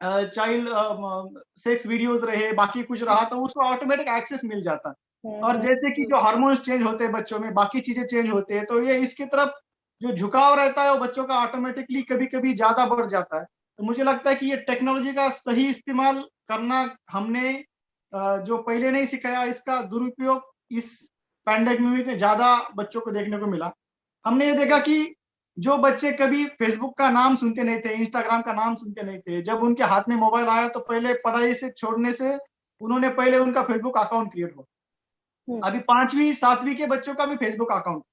चाइल्ड सेक्स वीडियोस रहे, बाकी कुछ रहा तो उसको ऑटोमेटिक एक्सेस मिल जाता है। और जैसे कि जो हार्मोन्स चेंज होते हैं बच्चों में, बाकी चीजें चेंज होते हैं, तो ये इसकी तरफ जो झुकाव रहता है वो बच्चों का ऑटोमेटिकली कभी कभी ज्यादा बढ़ जाता है। तो मुझे लगता है कि ये टेक्नोलॉजी का सही इस्तेमाल करना हमने जो पहले नहीं सिखाया, इसका दुरुपयोग इस पैंडेमिक में ज्यादा बच्चों को देखने को मिला। हमने ये देखा कि जो बच्चे कभी फेसबुक का नाम सुनते नहीं थे, इंस्टाग्राम का नाम सुनते नहीं थे, जब उनके हाथ में मोबाइल आया तो पहले पढ़ाई से छोड़ने से उन्होंने पहले उनका फेसबुक अकाउंट क्रिएट हो। अभी 5वीं 7वीं के बच्चों का भी फेसबुक अकाउंट,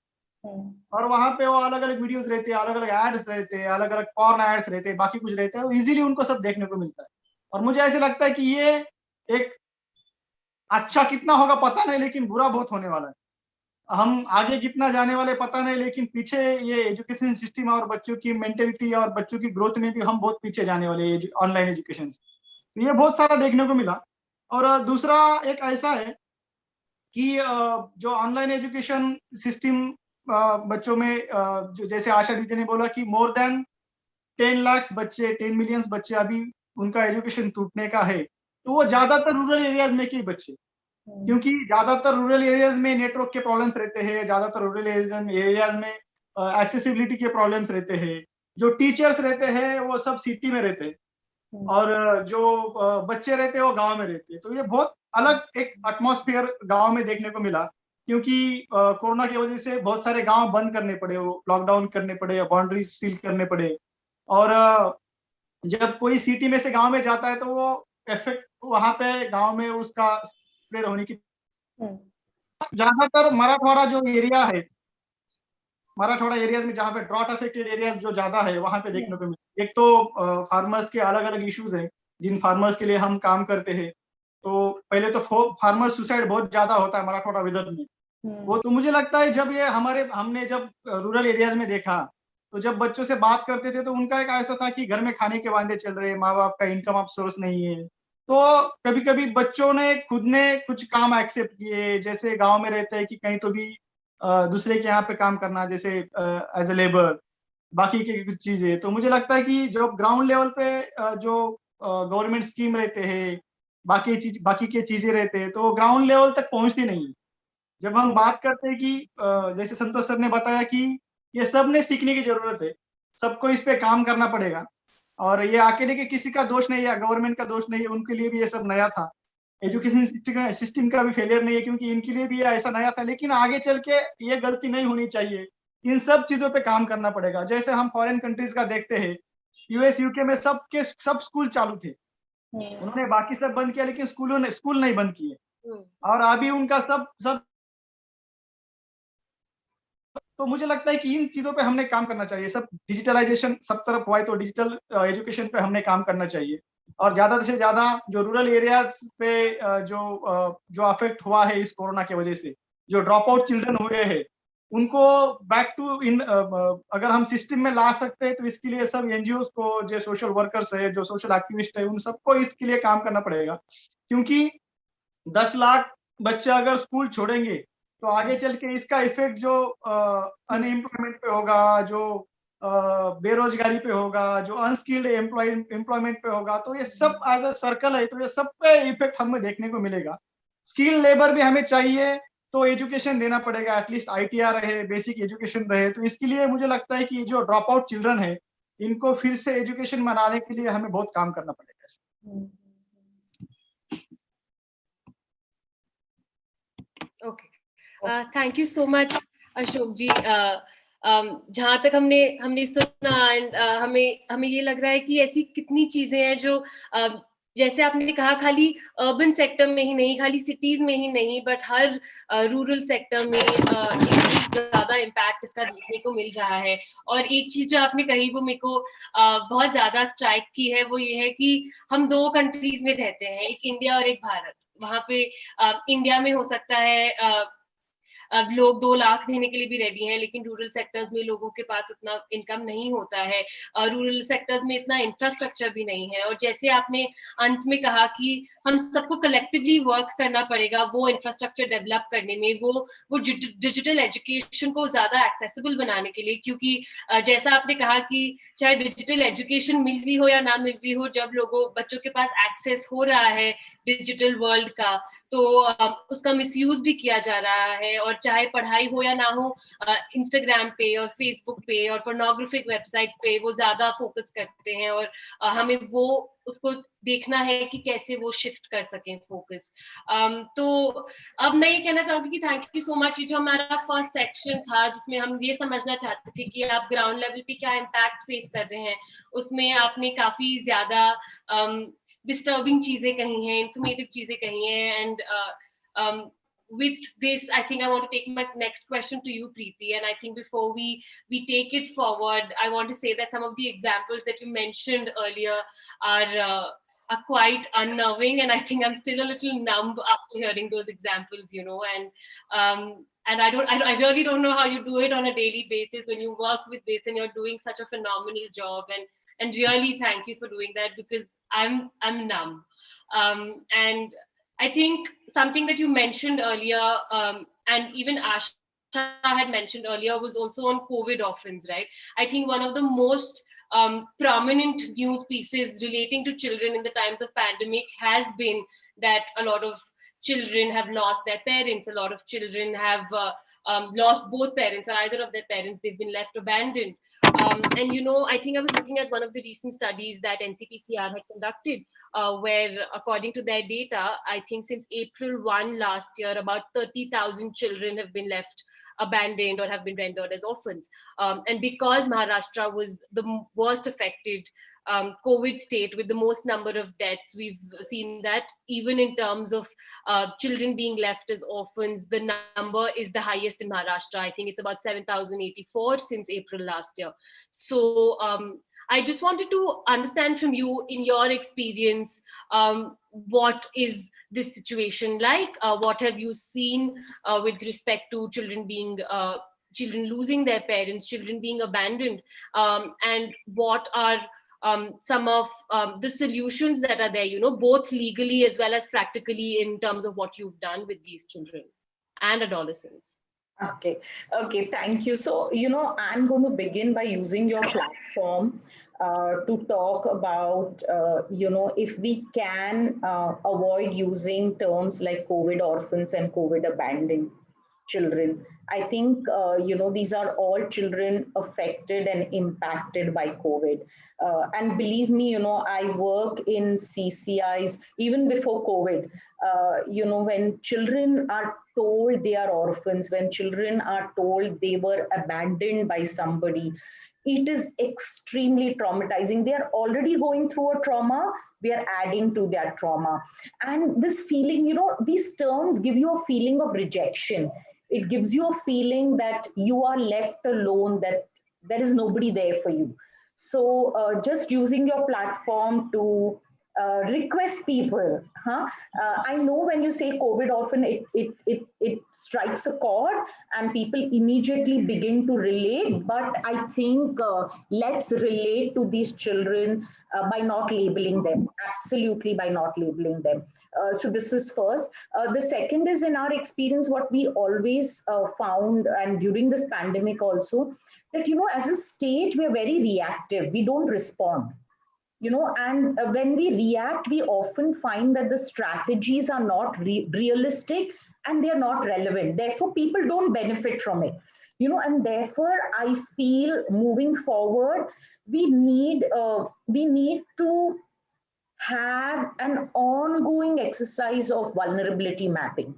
और वहां पे वो अलग अलग वीडियोस रहते हैं, अलग अलग एड्स रहते हैं, अलग अलग पॉर्न एड्स रहते हैं, बाकी कुछ रहते हैं, इजीली उनको सब देखने को मिलता है। और मुझे ऐसे लगता है कि ये एक अच्छा कितना होगा पता नहीं, लेकिन बुरा बहुत होने वाला है। हम आगे कितना जाने वाले पता नहीं, लेकिन पीछे ये एजुकेशन सिस्टम और बच्चों की मेंटेलिटी और बच्चों की ग्रोथ में भी हम बहुत पीछे जाने वाले हैं ऑनलाइन एजुकेशन से। तो ये बहुत सारा देखने को मिला। और दूसरा एक ऐसा है कि जो ऑनलाइन एजुकेशन सिस्टम बच्चों में जो जैसे आशा दीदी ने बोला कि मोर देन 10 लाख बच्चे, 10 मिलियन बच्चे अभी उनका एजुकेशन टूटने का है। तो वो ज्यादातर रूरल एरियाज में के बच्चे, क्योंकि ज्यादातर रूरल एरियाज में नेटवर्क के प्रॉब्लम्स रहते हैं, ज्यादातर रूरल एरियाज में एक्सेसिबिलिटी के प्रॉब्लम्स रहते हैं, जो टीचर्स रहते हैं वो सब सिटी में रहते हैं, और जो बच्चे रहते हैं वो गांव में रहते हैं। तो ये बहुत अलग एक एटमॉस्फेयर गांव में देखने को मिला, क्योंकि कोरोना की वजह से बहुत सारे गांव बंद करने पड़े, वो लॉकडाउन करने पड़े, बाउंड्री सील करने पड़े। और जब कोई सिटी में से गांव में जाता है तो वो इफेक्ट वहां पे गांव में उसका स्प्रेड होने की, ज्यादातर मराठवाड़ा जो एरिया है, मराठवाड़ा एरिया में जहाँ पे ड्रॉट अफेक्टेड एरिया जो ज्यादा है वहां पे देखने को मिले। एक तो फार्मर्स के अलग अलग इश्यूज हैं जिन फार्मर्स के लिए हम काम करते हैं। तो पहले तो फार्मर सुसाइड बहुत ज्यादा होता है मराठवाड़ा विदर्भ में। वो तो मुझे लगता है जब ये हमने जब रूरल एरियाज में देखा तो जब बच्चों से बात करते थे तो उनका एक ऐसा था कि घर में खाने के वादे चल रहे, माँ बाप का इनकम ऑफ सोर्स नहीं है। तो कभी कभी बच्चों ने खुद ने कुछ काम एक्सेप्ट किए, जैसे गांव में रहते हैं कि कहीं तो भी दूसरे के यहाँ पे काम करना, जैसे एज ए लेबर, बाकी की कुछ चीजें। तो मुझे लगता है कि जो ग्राउंड लेवल पे जो गवर्नमेंट स्कीम रहते हैं, बाकी के चीजें रहते हैं, तो ग्राउंड लेवल तक पहुंचती नहीं है। जब हम बात करते हैं कि जैसे संतोष सर ने बताया कि ये सब ने सीखने की जरूरत है, सबको इस पे काम करना पड़ेगा, और ये अकेले के किसी का दोष नहीं है, गवर्नमेंट का दोष नहीं है, उनके लिए भी ये सब नया था। एजुकेशन सिस्टम का भी फेलियर नहीं है, क्योंकि इनके लिए भी ये ऐसा नया था, लेकिन आगे चल के ये गलती नहीं होनी चाहिए। इन सब चीजों पे काम करना पड़ेगा। जैसे हम फॉरेन कंट्रीज का देखते हैं, यूएस यूके में सब स्कूल चालू थे, उन्होंने बाकी सब बंद किया, लेकिन स्कूल नहीं बंद किए। और अभी उनका सब तो मुझे लगता है कि इन चीजों पे हमने काम करना चाहिए। सब डिजिटलाइजेशन सब तरफ हुआ है तो डिजिटल एजुकेशन पे हमने काम करना चाहिए। और ज्यादा से ज्यादा जो रूरल एरियाज पे जो अफेक्ट हुआ है इस कोरोना की वजह से, जो ड्रॉप आउट चिल्ड्रन हुए हैं, उनको बैक टू इन अगर हम सिस्टम में ला सकते हैं तो इसके लिए सब एनजीओ को, जो सोशल वर्कर्स है, जो सोशल एक्टिविस्ट है, उन सबको इसके लिए काम करना पड़ेगा। क्योंकि 10 लाख बच्चे अगर स्कूल छोड़ेंगे तो आगे चल के इसका इफेक्ट जो अनएम्प्लॉयमेंट पे होगा, जो बेरोजगारी पे होगा, जो अनस्किल्ड एम्प्लॉयमेंट पे होगा, तो ये सब एज अ सर्कल है, तो ये सब पे इफेक्ट हमें देखने को मिलेगा। स्किल लेबर भी हमें चाहिए तो एजुकेशन देना पड़ेगा, एटलीस्ट आईटीआर रहे, बेसिक एजुकेशन रहे। तो इसके लिए मुझे लगता है कि जो ड्रॉप आउट चिल्ड्रन है, इनको फिर से एजुकेशन बनाने के लिए हमें बहुत काम करना पड़ेगा। Okay, thank you so much Ashok ji. जहाँ तक हमने सुना, एंड हमें ये लग रहा है कि ऐसी कितनी चीजें हैं जो जैसे आपने कहा खाली अर्बन सेक्टर में ही नहीं, खाली सिटीज में ही नहीं, बट हर रूरल सेक्टर में ज्यादा इम्पैक्ट इसका देखने को मिल रहा है। और एक चीज जो आपने कही वो मेरे को बहुत ज्यादा स्ट्राइक की है, वो ये है कि हम 2 कंट्रीज में रहते हैं, एक इंडिया और एक भारत। वहां पे इंडिया में हो सकता है अब लोग 2 लाख देने के लिए भी रेडी हैं, लेकिन रूरल सेक्टर्स में लोगों के पास उतना इनकम नहीं होता है, रूरल सेक्टर्स में इतना इंफ्रास्ट्रक्चर भी नहीं है। और जैसे आपने अंत में कहा कि हम सबको कलेक्टिवली वर्क करना पड़ेगा वो इंफ्रास्ट्रक्चर डेवलप करने में, वो डिजिटल एजुकेशन को ज्यादा एक्सेसिबल बनाने के लिए, क्योंकि जैसा आपने कहा कि चाहे डिजिटल एजुकेशन मिल रही हो या ना मिल रही हो, जब बच्चों के पास एक्सेस हो रहा है डिजिटल वर्ल्ड का, तो उसका मिसयूज भी किया जा रहा है। और चाहे पढ़ाई हो या ना हो, इंस्टाग्राम पे और फेसबुक पे और पोर्नोग्राफिक वेबसाइट्स पे वो ज्यादा फोकस करते हैं, और हमें वो उसको देखना है कि कैसे वो शिफ्ट कर सकें फोकस। तो अब मैं ये कहना चाहूंगी कि थैंक यू सो मच। ये जो हमारा फर्स्ट सेक्शन था जिसमें हम ये समझना चाहते थे कि आप ग्राउंड लेवल पे क्या इम्पैक्ट फेस कर रहे हैं, उसमें आपने काफी ज्यादा डिस्टर्बिंग चीजें कही हैं, इंफॉर्मेटिव चीजें कही हैं। And with this, I think I want to take my next question to you, Preeti. And I think before we take it forward, I want to say that some of the examples that you mentioned earlier are quite unnerving, and I think I'm still a little numb after hearing those examples, you know. And I really don't know how you do it on a daily basis when you work with this and you're doing such a phenomenal job. And really thank you for doing that, because I'm numb. And I think something that you mentioned earlier, and even Asha had mentioned earlier, was also on COVID orphans, right? I think one of the most prominent news pieces relating to children in the times of pandemic has been that a lot of children have lost their parents. A lot of children have lost both parents, or either of their parents. They've been left abandoned. And you know, I think I was looking at one of the recent studies that NCPCR had conducted, where according to their data, I think since April 1 last year, about 30,000 children have been left abandoned or have been rendered as orphans. And because Maharashtra was the worst affected COVID state with the most number of deaths, we've seen that even in terms of children being left as orphans, the number is the highest in Maharashtra. I think it's about 7,084 since April last year. So I just wanted to understand from you, in your experience, what is this situation like? What have you seen with respect to children losing their parents, children being abandoned, and what are some of the solutions that are there, you know, both legally as well as practically, in terms of what you've done with these children and adolescents? Okay, thank you. So, you know, I'm going to begin by using your platform to talk about, you know, if we can avoid using terms like COVID orphans and COVID abandoned children. I think, you know, these are all children affected and impacted by COVID. And believe me, you know, I work in CCIs even before COVID. You know, when children are told they are orphans, when children are told they were abandoned by somebody, it is extremely traumatizing. They are already going through a trauma. We are adding to their trauma. And this feeling, you know, these terms give you a feeling of rejection. It gives you a feeling that you are left alone, that there is nobody there for you. So just using your platform to request people. I know when you say COVID orphan, it strikes a chord and people immediately begin to relate. But I think let's relate to these children by not labeling them. Absolutely, by not labeling them. So this is first. The second is, in our experience, what we always found, and during this pandemic also, that, you know, as a state, we are very reactive. We don't respond. You know, and when we react, we often find that the strategies are not realistic and they are not relevant. Therefore, people don't benefit from it. You know, and therefore, I feel moving forward, we need to have an ongoing exercise of vulnerability mapping.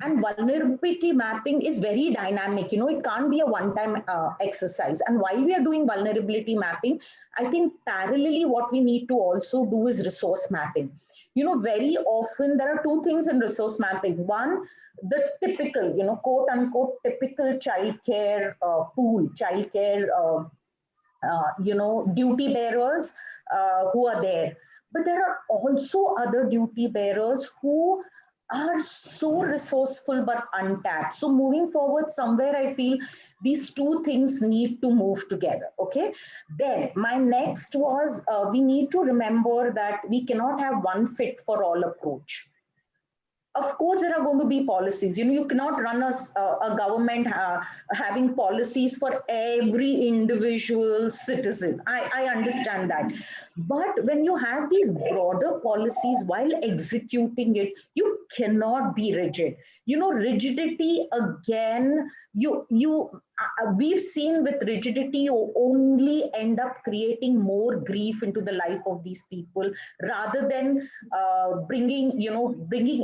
And vulnerability mapping is very dynamic. You know, it can't be a one-time exercise. And while we are doing vulnerability mapping, I think parallelly what we need to also do is resource mapping. You know, very often there are two things in resource mapping. One, the typical, you know, quote unquote, typical childcare pool, childcare, you know, duty bearers who are there. But there are also other duty bearers who are so resourceful but untapped. So moving forward, somewhere I feel these two things need to move together. Okay. Then my next was we need to remember that we cannot have one fit for all approach. Of course, there are going to be policies. You know, you cannot run a government having policies for every individual citizen. I understand that. But when you have these broader policies while executing it, you cannot be rigid. You know, rigidity, again, we've seen with rigidity, you only end up creating more grief into the life of these people rather than bringing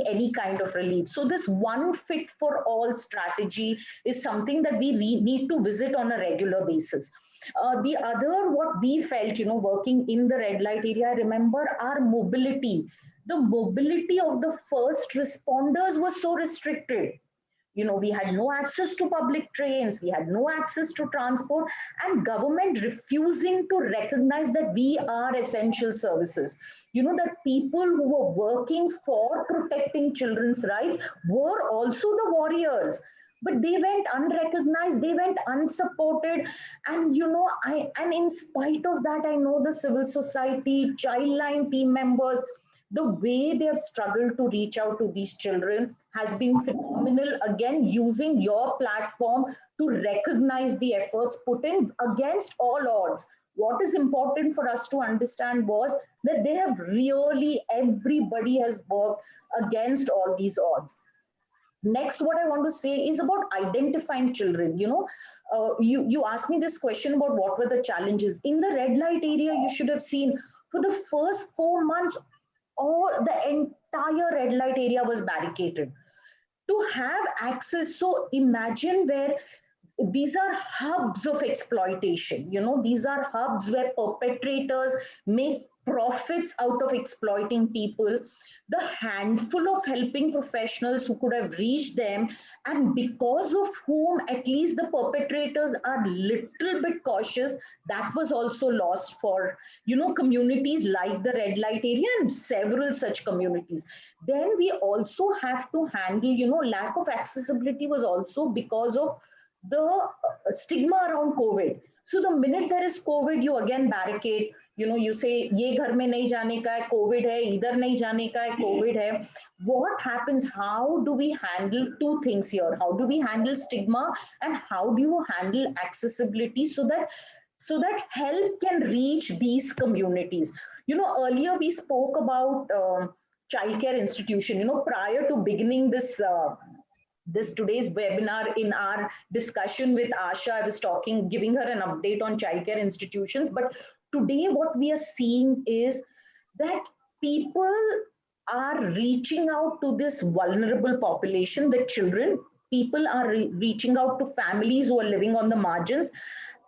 any kind of relief. So this one fit for all strategy is something that we need to visit on a regular basis. The other, what we felt, you know, working in the red light area, I remember our mobility. The mobility of the first responders was so restricted. You know, we had no access to public trains, we had no access to transport, and government refusing to recognize that we are essential services. You know, that people who were working for protecting children's rights were also the warriors. But they went unrecognized, they went unsupported. And, you know, and in spite of that, I know the civil society, Childline team members, the way they have struggled to reach out to these children has been phenomenal. Again, using your platform to recognize the efforts put in against all odds. What is important for us to understand was that they have really, everybody has worked against all these odds. Next, what I want to say is about identifying children. You know, you asked me this question about what were the challenges. In the red light area, you should have seen for the first 4 months, all the entire red light area was barricaded to have access. So imagine where these are hubs of exploitation. You know, these are hubs where perpetrators make profits out of exploiting people. The handful of helping professionals who could have reached them, and because of whom at least the perpetrators are little bit cautious, that was also lost for, you know, communities like the red light area and several such communities. Then we also have to handle, you know, lack of accessibility was also because of the stigma around COVID. So the minute there is COVID, you again barricade. You know, you say, ye ghar mein nahi jaane ka hai, COVID hai, idhar nahi jaane ka hai, COVID hai. What happens? How do we handle two things here? How do we handle stigma, and how do you handle accessibility so that help can reach these communities? You know, earlier we spoke about childcare institution. You know, prior to beginning this today's webinar, in our discussion with Asha, I was giving her an update on childcare institutions. But today what we are seeing is that people are reaching out to this vulnerable population, the children. People are reaching out to families who are living on the margins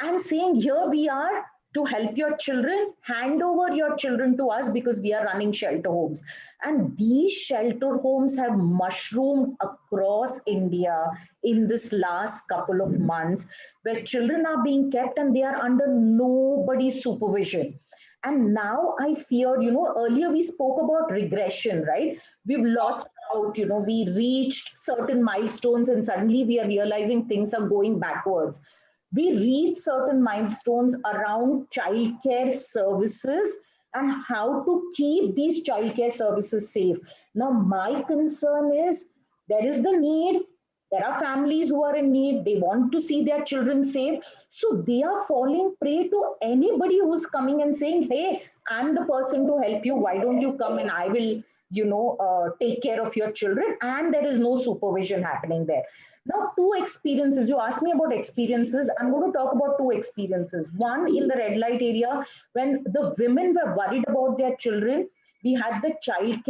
and saying, here we are to help your children, hand over your children to us because we are running shelter homes. And these shelter homes have mushroomed across India in this last couple of months, where children are being kept and they are under nobody's supervision. And now I fear, you know, earlier we spoke about regression, right? We've lost out, you know, we reached certain milestones and suddenly we are realizing things are going backwards. We reach certain milestones around childcare services and how to keep these childcare services safe. Now, my concern is there is the need. There are families who are in need. They want to see their children safe. So they are falling prey to anybody who's coming and saying, hey, I'm the person to help you. Why don't you come and I will, you know, take care of your children. And there is no supervision happening there. Now, two experiences. You asked me about experiences. I'm going to talk about two experiences. One, in the red light area, when the women were worried about their children, we had the child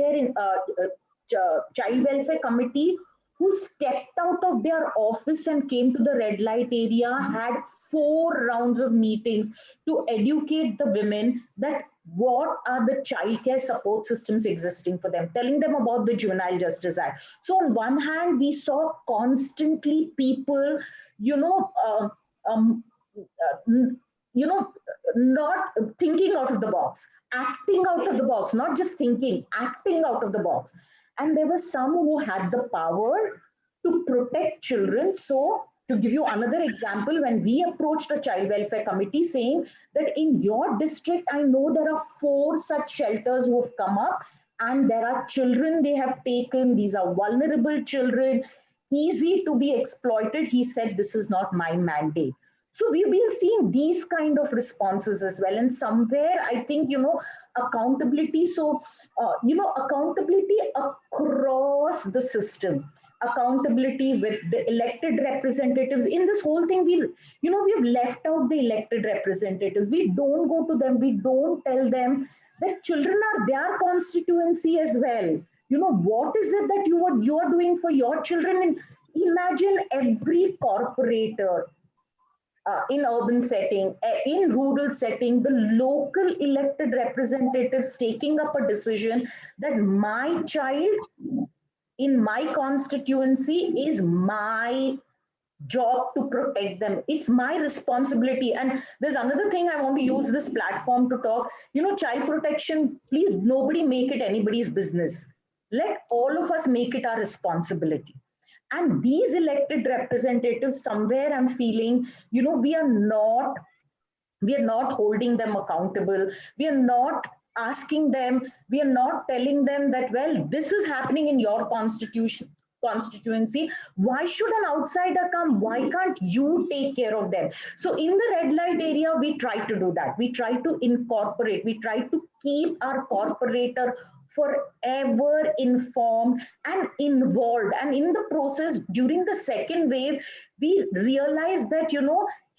welfare committee who stepped out of their office and came to the red light area, had 4 rounds of meetings to educate the women that what are the childcare support systems existing for them, telling them about the Juvenile Justice Act. So on one hand, we saw constantly people, you know, not thinking out of the box, acting out of the box, not just thinking, acting out of the box. And there were some who had the power to protect children. So to give you another example, when we approached a child welfare committee saying that in your district, I know there are 4 such shelters who have come up and there are children they have taken. These are vulnerable children, easy to be exploited. He said, this is not my mandate. So we've been seeing these kind of responses as well. And somewhere I think, accountability. So, accountability across the system, accountability with the elected representatives. In this whole thing, we've left out the elected representatives. We don't go to them. We don't tell them that children are their constituency as well. What is it that you are doing for your children? And imagine every corporator, in urban setting, in rural setting, the local elected representatives taking up a decision that my child in my constituency is my job to protect them. It's my responsibility. And there's another thing I want to use this platform to talk, child protection, please, nobody make it anybody's business. Let all of us make it our responsibility. And these elected representatives, somewhere I'm feeling, we are not holding them accountable. We are not asking them, we are not telling them that, well, this is happening in your constituency. Why should an outsider come? Why can't you take care of them? So in the red light area, we try to do that. We try to incorporate, we try to keep our corporator forever informed and involved. And in the process, during the second wave, we realized that,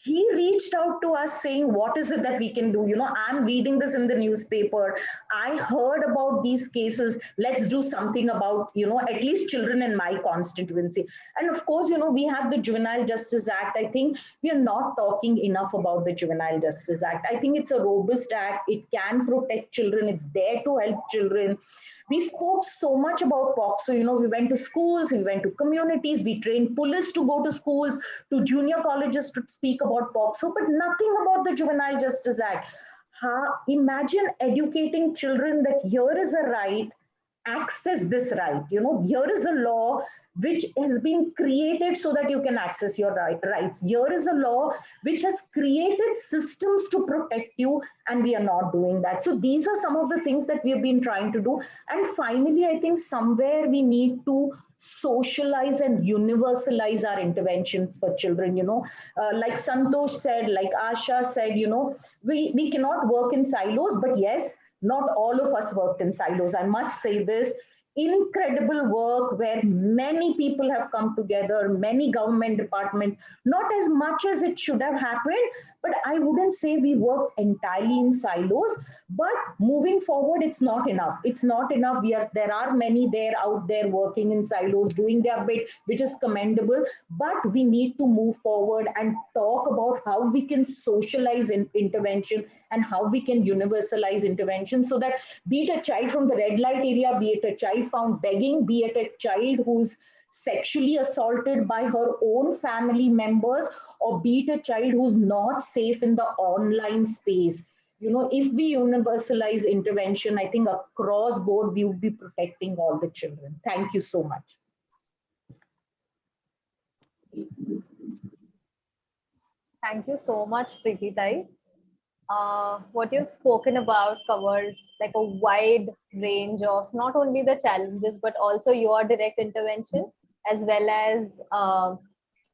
he reached out to us saying, what is it that we can do? I'm reading this in the newspaper. I heard about these cases. Let's do something about, at least children in my constituency. And of course, we have the Juvenile Justice Act. I think we are not talking enough about the Juvenile Justice Act. I think it's a robust act. It can protect children. It's there to help children. We spoke so much about POCSO. We went to schools, we went to communities, we trained police to go to schools, to junior colleges to speak about POCSO, but nothing about the Juvenile Justice Act. Imagine educating children that here is a right, access this right. Here is a law which has been created so that you can access your rights. Here is a law which has created systems to protect you, and we are not doing that. So these are some of the things that we have been trying to do. And finally, I think somewhere we need to socialize and universalize our interventions for children. Like Santosh said, like Asha said, we cannot work in silos, but yes, not all of us worked in silos. I must say this, incredible work where many people have come together, many government departments, not as much as it should have happened, but I wouldn't say we work entirely in silos. But moving forward, it's not enough. It's not enough. There are many there out there working in silos, doing their bit, which is commendable, but we need to move forward and talk about how we can socialize intervention and how we can universalize intervention, so that be it a child from the red light area, be it a child found begging, be it a child who's sexually assaulted by her own family members, or be it a child who's not safe in the online space. If we universalize intervention, I think across board, we would be protecting all the children. Thank you so much. Thank you so much, Preeti Tai. What you've spoken about covers like a wide range of not only the challenges, but also your direct intervention, as well as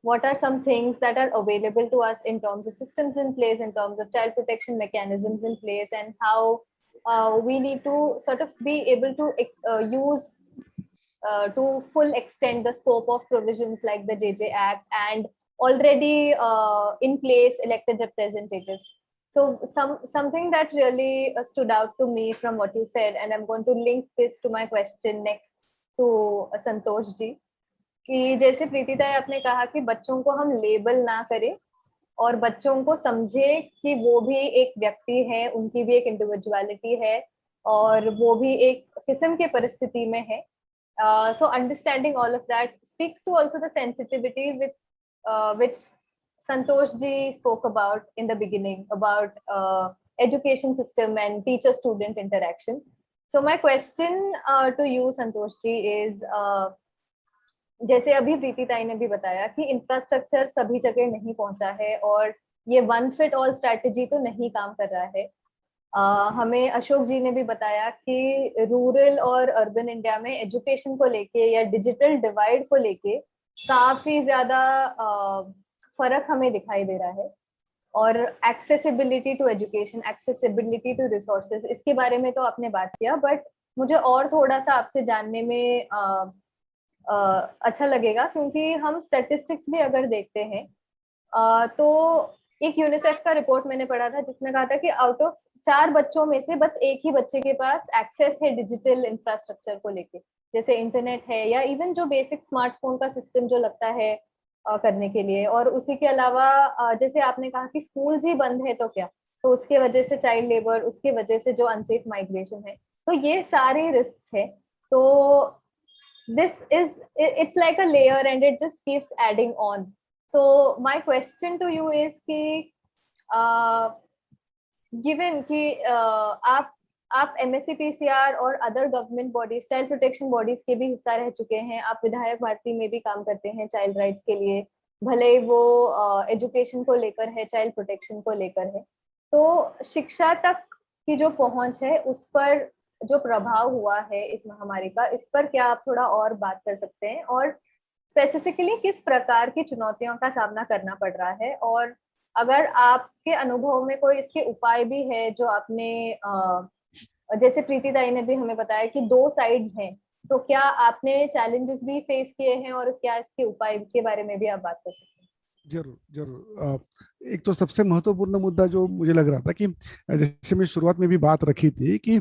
what are some things that are available to us in terms of systems in place, in terms of child protection mechanisms in place, and how we need to sort of be able to use to full extent the scope of provisions like the JJ Act and already in place elected representatives. So something that really stood out to me from what you said, and I'm going to link this to my question next to Santosh ji, कि जैसे प्रीति ताई आपने कहा कि बच्चों को हम label ना करें, और बच्चों को समझे कि वो भी एक व्यक्ति है, उनकी भी एक इंडिविजुअलिटी है और वो भी एक किस्म के परिस्थिति में है. So understanding all of that speaks to also the sensitivity with which Santosh ji spoke about in the beginning about education system and teacher-student interaction. So my question to you, Santosh ji, is जैसे अभी प्रीति ताई ने भी बताया कि infrastructure सभी जगह नहीं पहुंचा है और ये वन फिट ऑल स्ट्रैटेजी तो नहीं काम कर रहा है. हमें अशोक जी ने भी बताया कि रूरल और अर्बन इंडिया में एजुकेशन को लेके या डिजिटल डिवाइड को लेके काफी ज्यादा फर्क हमें दिखाई दे रहा है. और accessibility to education, accessibility to resources, इसके बारे में तो आपने बात किया, बट मुझे और थोड़ा सा आपसे जानने में अच्छा लगेगा क्योंकि हम स्टैटिस्टिक्स भी अगर देखते हैं तो एक यूनिसेफ का रिपोर्ट मैंने पढ़ा था जिसमें कहा था कि आउट ऑफ 4 बच्चों में से बस एक ही बच्चे के पास एक्सेस है डिजिटल इंफ्रास्ट्रक्चर को लेके, जैसे इंटरनेट है या इवन जो बेसिक स्मार्टफोन का सिस्टम जो लगता है करने के लिए. और उसी के अलावा जैसे आपने कहा कि स्कूल्स ही बंद है तो क्या, तो उसके वजह से चाइल्ड लेबर, उसके वजह से जो अनसेफ माइग्रेशन है, तो ये सारे रिस्क है. तो this is, it's like a layer and it just keeps adding on. So my question to you is कि given कि आप MSCPCR और other government bodies, child protection bodies के भी हिस्सा रह चुके हैं, आप विधायक भारती में भी काम करते हैं चाइल्ड राइट्स के लिए, भले वो एजुकेशन को लेकर है, चाइल्ड प्रोटेक्शन को लेकर है, तो शिक्षा तक की जो पहुंच है उस पर जो प्रभाव हुआ है इस महामारी का, इस पर क्या आप थोड़ा और बात कर सकते हैं और स्पेसिफिकली किस प्रकार की चुनौतियों का सामना करना पड़ रहा है, और अगर आपके अनुभव में कोई इसके उपाय भी है जो आपने जैसे प्रीति ताई ने भी हमें बताया कि 2 साइड्स हैं, तो क्या आपने चैलेंजेस भी फेस किए हैं और क्या इसके उपाय के बारे में भी आप बात कर सकते हैं? जरूर जरूर. एक तो सबसे महत्वपूर्ण मुद्दा जो मुझे लग रहा था कि जैसे मैं शुरुआत में भी बात रखी थी कि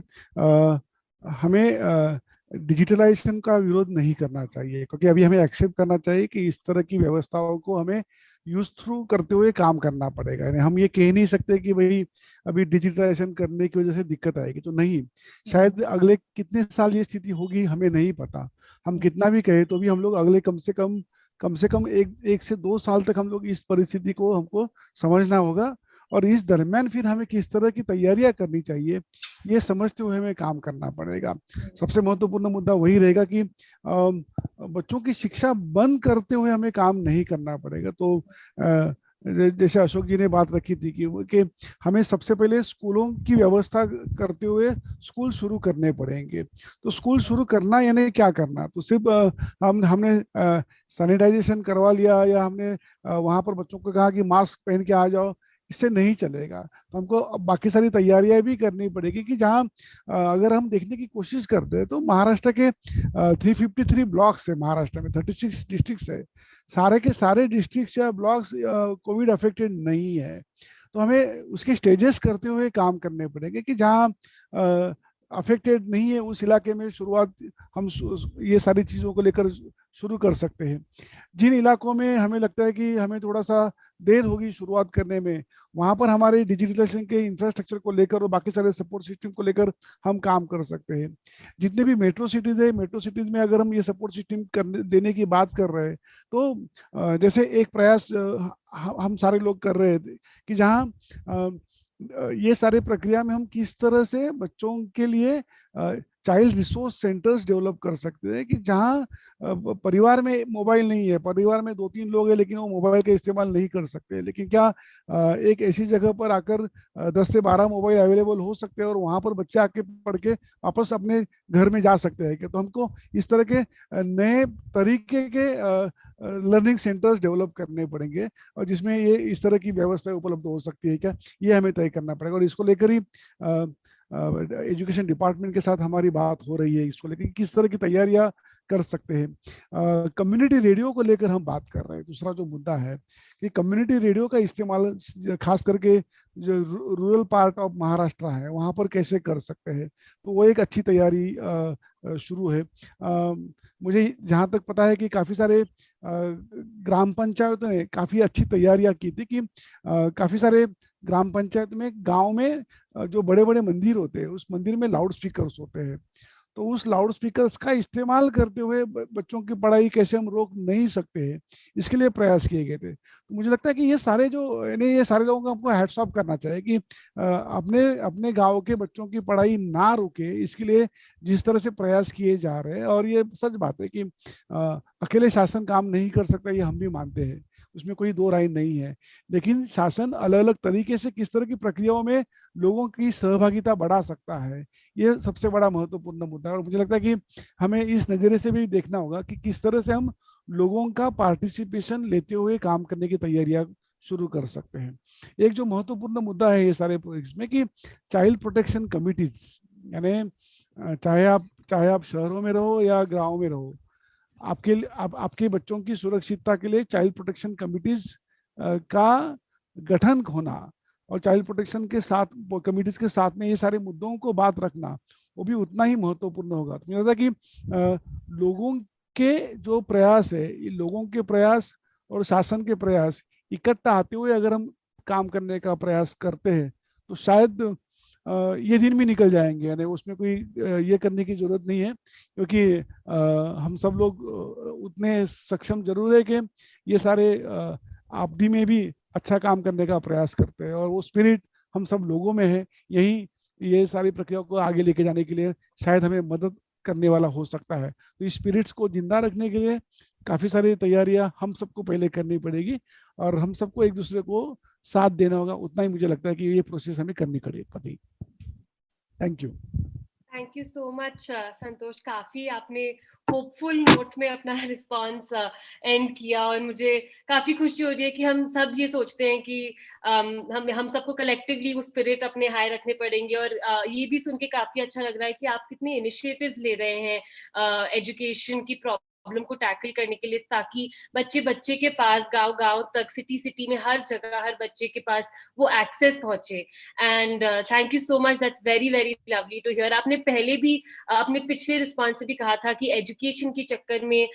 हमें डिजिटलाइजेशन का विरोध नहीं करना चाहिए, क्योंकि अभी हमें एक्सेप्ट करना चाहिए कि इस तरह की व्यवस्थाओं को हमें यूज थ्रू करते हुए काम करना पड़ेगा. यानी हम ये कह नहीं सकते कि भाई अभी डिजिटलाइजेशन करने की वजह से दिक्कत आएगी, तो नहीं, शायद अगले कितने साल ये स्थिति होगी हमें नहीं पता. हम कितना भी कहें तो भी हम लोग अगले कम से कम 1 से 2 साल तक हम लोग इस परिस्थिति को हमको समझना होगा, और इस दरमियान फिर हमें किस तरह की तैयारियां करनी चाहिए ये समझते हुए हमें काम करना पड़ेगा. सबसे महत्वपूर्ण मुद्दा वही रहेगा कि बच्चों की शिक्षा बंद करते हुए हमें काम नहीं करना पड़ेगा. तो जैसे अशोक जी ने बात रखी थी कि हमें सबसे पहले स्कूलों की व्यवस्था करते हुए स्कूल शुरू करने पड़ेंगे. तो स्कूल शुरू करना यानी क्या करना, तो सिर्फ हमने सैनिटाइजेशन करवा लिया या हमने वहां पर बच्चों को कहा कि मास्क पहन के आ जाओ, इससे नहीं चलेगा. तो हमको बाकी सारी तैयारियां भी करनी पड़ेगी कि जहां अगर हम देखने की कोशिश करते हैं तो महाराष्ट्र के 353 ब्लॉक्स है, महाराष्ट्र में 36 डिस्ट्रिक्ट्स है, सारे के सारे डिस्ट्रिक्ट्स या ब्लॉक्स कोविड अफेक्टेड नहीं है. तो हमें उसके स्टेजेस करते हुए काम करने पड़ेंगे कि जहाँ अफेक्टेड नहीं है उस इलाके में शुरुआत हम ये सारी चीज़ों को लेकर शुरू कर सकते हैं. जिन इलाकों में हमें लगता है कि हमें थोड़ा सा देर होगी शुरुआत करने में, वहाँ पर हमारे डिजिटलाइजेशन के इंफ्रास्ट्रक्चर को लेकर और बाकी सारे सपोर्ट सिस्टम को लेकर हम काम कर सकते हैं. जितने भी मेट्रो सिटीज़ है, मेट्रो सिटीज़ में अगर हम ये सपोर्ट सिस्टम देने की बात कर रहे हैं तो जैसे एक प्रयास हम सारे लोग कर रहे थे कि जहाँ ये सारे प्रक्रिया में हम किस तरह से बच्चों के लिए चाइल्ड रिसोर्स सेंटर्स डेवलप कर सकते हैं कि जहाँ परिवार में मोबाइल नहीं है, परिवार में 2-3 लोग हैं लेकिन वो मोबाइल का इस्तेमाल नहीं कर सकते, लेकिन क्या एक ऐसी जगह पर आकर 10 से 12 मोबाइल अवेलेबल हो सकते हैं और वहाँ पर बच्चे आके पढ़ के वापस अपने घर में जा सकते हैं. क्या तो हमको इस तरह के नए तरीके के लर्निंग सेंटर्स डेवलप करने पड़ेंगे और जिसमें ये इस तरह की व्यवस्था उपलब्ध हो सकती है क्या, ये हमें तय करना पड़ेगा. और इसको लेकर ही एजुकेशन डिपार्टमेंट के साथ हमारी बात हो रही है, इसको लेकर किस तरह की तैयारियां कर सकते हैं। कम्युनिटी रेडियो को लेकर हम बात कर रहे हैं। दूसरा जो मुद्दा है कि कम्युनिटी रेडियो का इस्तेमाल खास करके जो रूरल पार्ट ऑफ महाराष्ट्र है वहाँ पर कैसे कर सकते हैं, तो वो एक अच्छी तैयारी शुरू है। मुझे जहाँ तक पता है कि काफ़ी सारे ग्राम पंचायतों ने काफ़ी अच्छी तैयारियां की थी कि काफ़ी सारे ग्राम पंचायत में गांव में जो बड़े बड़े मंदिर होते हैं उस मंदिर में लाउड स्पीकर्स होते हैं, तो उस लाउड स्पीकर्स का इस्तेमाल करते हुए बच्चों की पढ़ाई कैसे हम रोक नहीं सकते हैं, इसके लिए प्रयास किए गए थे। तो मुझे लगता है कि ये सारे लोगों को हमको हैट्स ऑफ करना चाहिए कि अपने अपने गांव के बच्चों की पढ़ाई ना रुके, इसके लिए जिस तरह से प्रयास किए जा रहे हैं। और ये सच बात है कि अकेले शासन काम नहीं कर सकता, ये हम भी मानते हैं, उसमें कोई दो राय नहीं है। लेकिन शासन अलग अलग तरीके से किस तरह की प्रक्रियाओं में लोगों की सहभागिता बढ़ा सकता है, ये सबसे बड़ा महत्वपूर्ण मुद्दा है। और मुझे लगता है कि हमें इस नज़रिए से भी देखना होगा कि किस तरह से हम लोगों का पार्टिसिपेशन लेते हुए काम करने की तैयारियां शुरू कर सकते हैं। एक जो महत्वपूर्ण मुद्दा है ये सारे प्रोजेक्ट्स में कि चाइल्ड प्रोटेक्शन कमिटीज, यानी चाहे आप शहरों में रहो या गाँव में रहो, आपके बच्चों की सुरक्षितता के लिए चाइल्ड प्रोटेक्शन कमिटीज का गठन होना और चाइल्ड प्रोटेक्शन के साथ कमिटीज के साथ में ये सारे मुद्दों को बात रखना वो भी उतना ही महत्वपूर्ण होगा। तो मुझे लगता है कि लोगों के जो प्रयास है, ये लोगों के प्रयास और शासन के प्रयास इकट्ठा आते हुए अगर हम काम करने का प्रयास करते हैं तो शायद ये दिन भी निकल जाएंगे, यानी उसमें कोई ये करने की जरूरत नहीं है, क्योंकि हम सब लोग उतने सक्षम जरूर है कि ये सारे आपदी में भी अच्छा काम करने का प्रयास करते हैं और वो स्पिरिट हम सब लोगों में है। यही ये सारी प्रक्रिया को आगे लेके जाने के लिए शायद हमें मदद करने वाला हो सकता है। तो इस स्पिरिट्स को जिंदा रखने के लिए काफ़ी सारी तैयारियां हम सबको पहले करनी पड़ेगी और हम सबको एक दूसरे को साथ देना होगा। उतना ही मुझे लगता है कि ये प्रोसेस हमें करनी पड़ेगी। थैंक यू सो मच संतोष, काफी आपने होपफुल नोट में अपना रिस्पांस एंड किया और मुझे काफी खुशी हो रही है कि हम सब ये सोचते हैं कि हम सबको कलेक्टिवली वो स्पिरिट अपने हाई रखने पड़ेंगे। और ये भी सुन के काफी अच्छा लग रहा है कि आप कितने इनिशिएटिव्स ले रहे हैं एजुकेशन की प्रॉब्लम को टैकल करने के लिए, ताकि बच्चे के पास गांव तक, सिटी में हर जगह हर बच्चे के पास वो एक्सेस पहुंचे। And thank you so much, that's very very lovely to hear. आपने पहले भी अपने पिछले रिस्पॉन्स में भी कहा था कि एजुकेशन के चक्कर में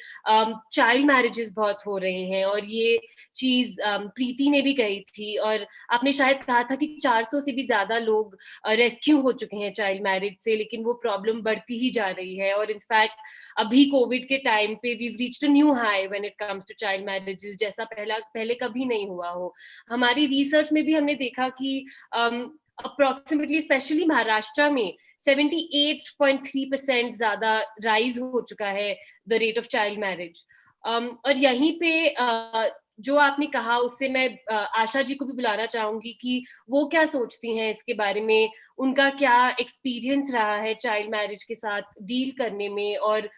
चाइल्ड मैरिजेस बहुत हो रहे हैं और ये चीज प्रीति ने भी कही थी और आपने शायद कहा था कि 400 से भी ज्यादा लोग रेस्क्यू हो चुके हैं चाइल्ड मैरिज से, लेकिन वो प्रॉब्लम बढ़ती ही जा रही है। और इनफैक्ट अभी कोविड के टाइम पे we've reached a new high when it comes to child marriages, जैसा पहले कभी नहीं हुआ हो। हमारी रिसर्च में भी हमने देखा कि अप्रोक्सीमेटली स्पेशली महाराष्ट्र में 78.3% ज्यादा राइज हो चुका है the rate of child marriage. और यहीं पे जो आपने कहा उससे मैं आशा जी को भी बुलाना चाहूंगी कि वो क्या सोचती हैं इसके बारे में, उनका क्या एक्सपीरियंस रहा है चाइल्ड मैरिज के साथ डील करने में, और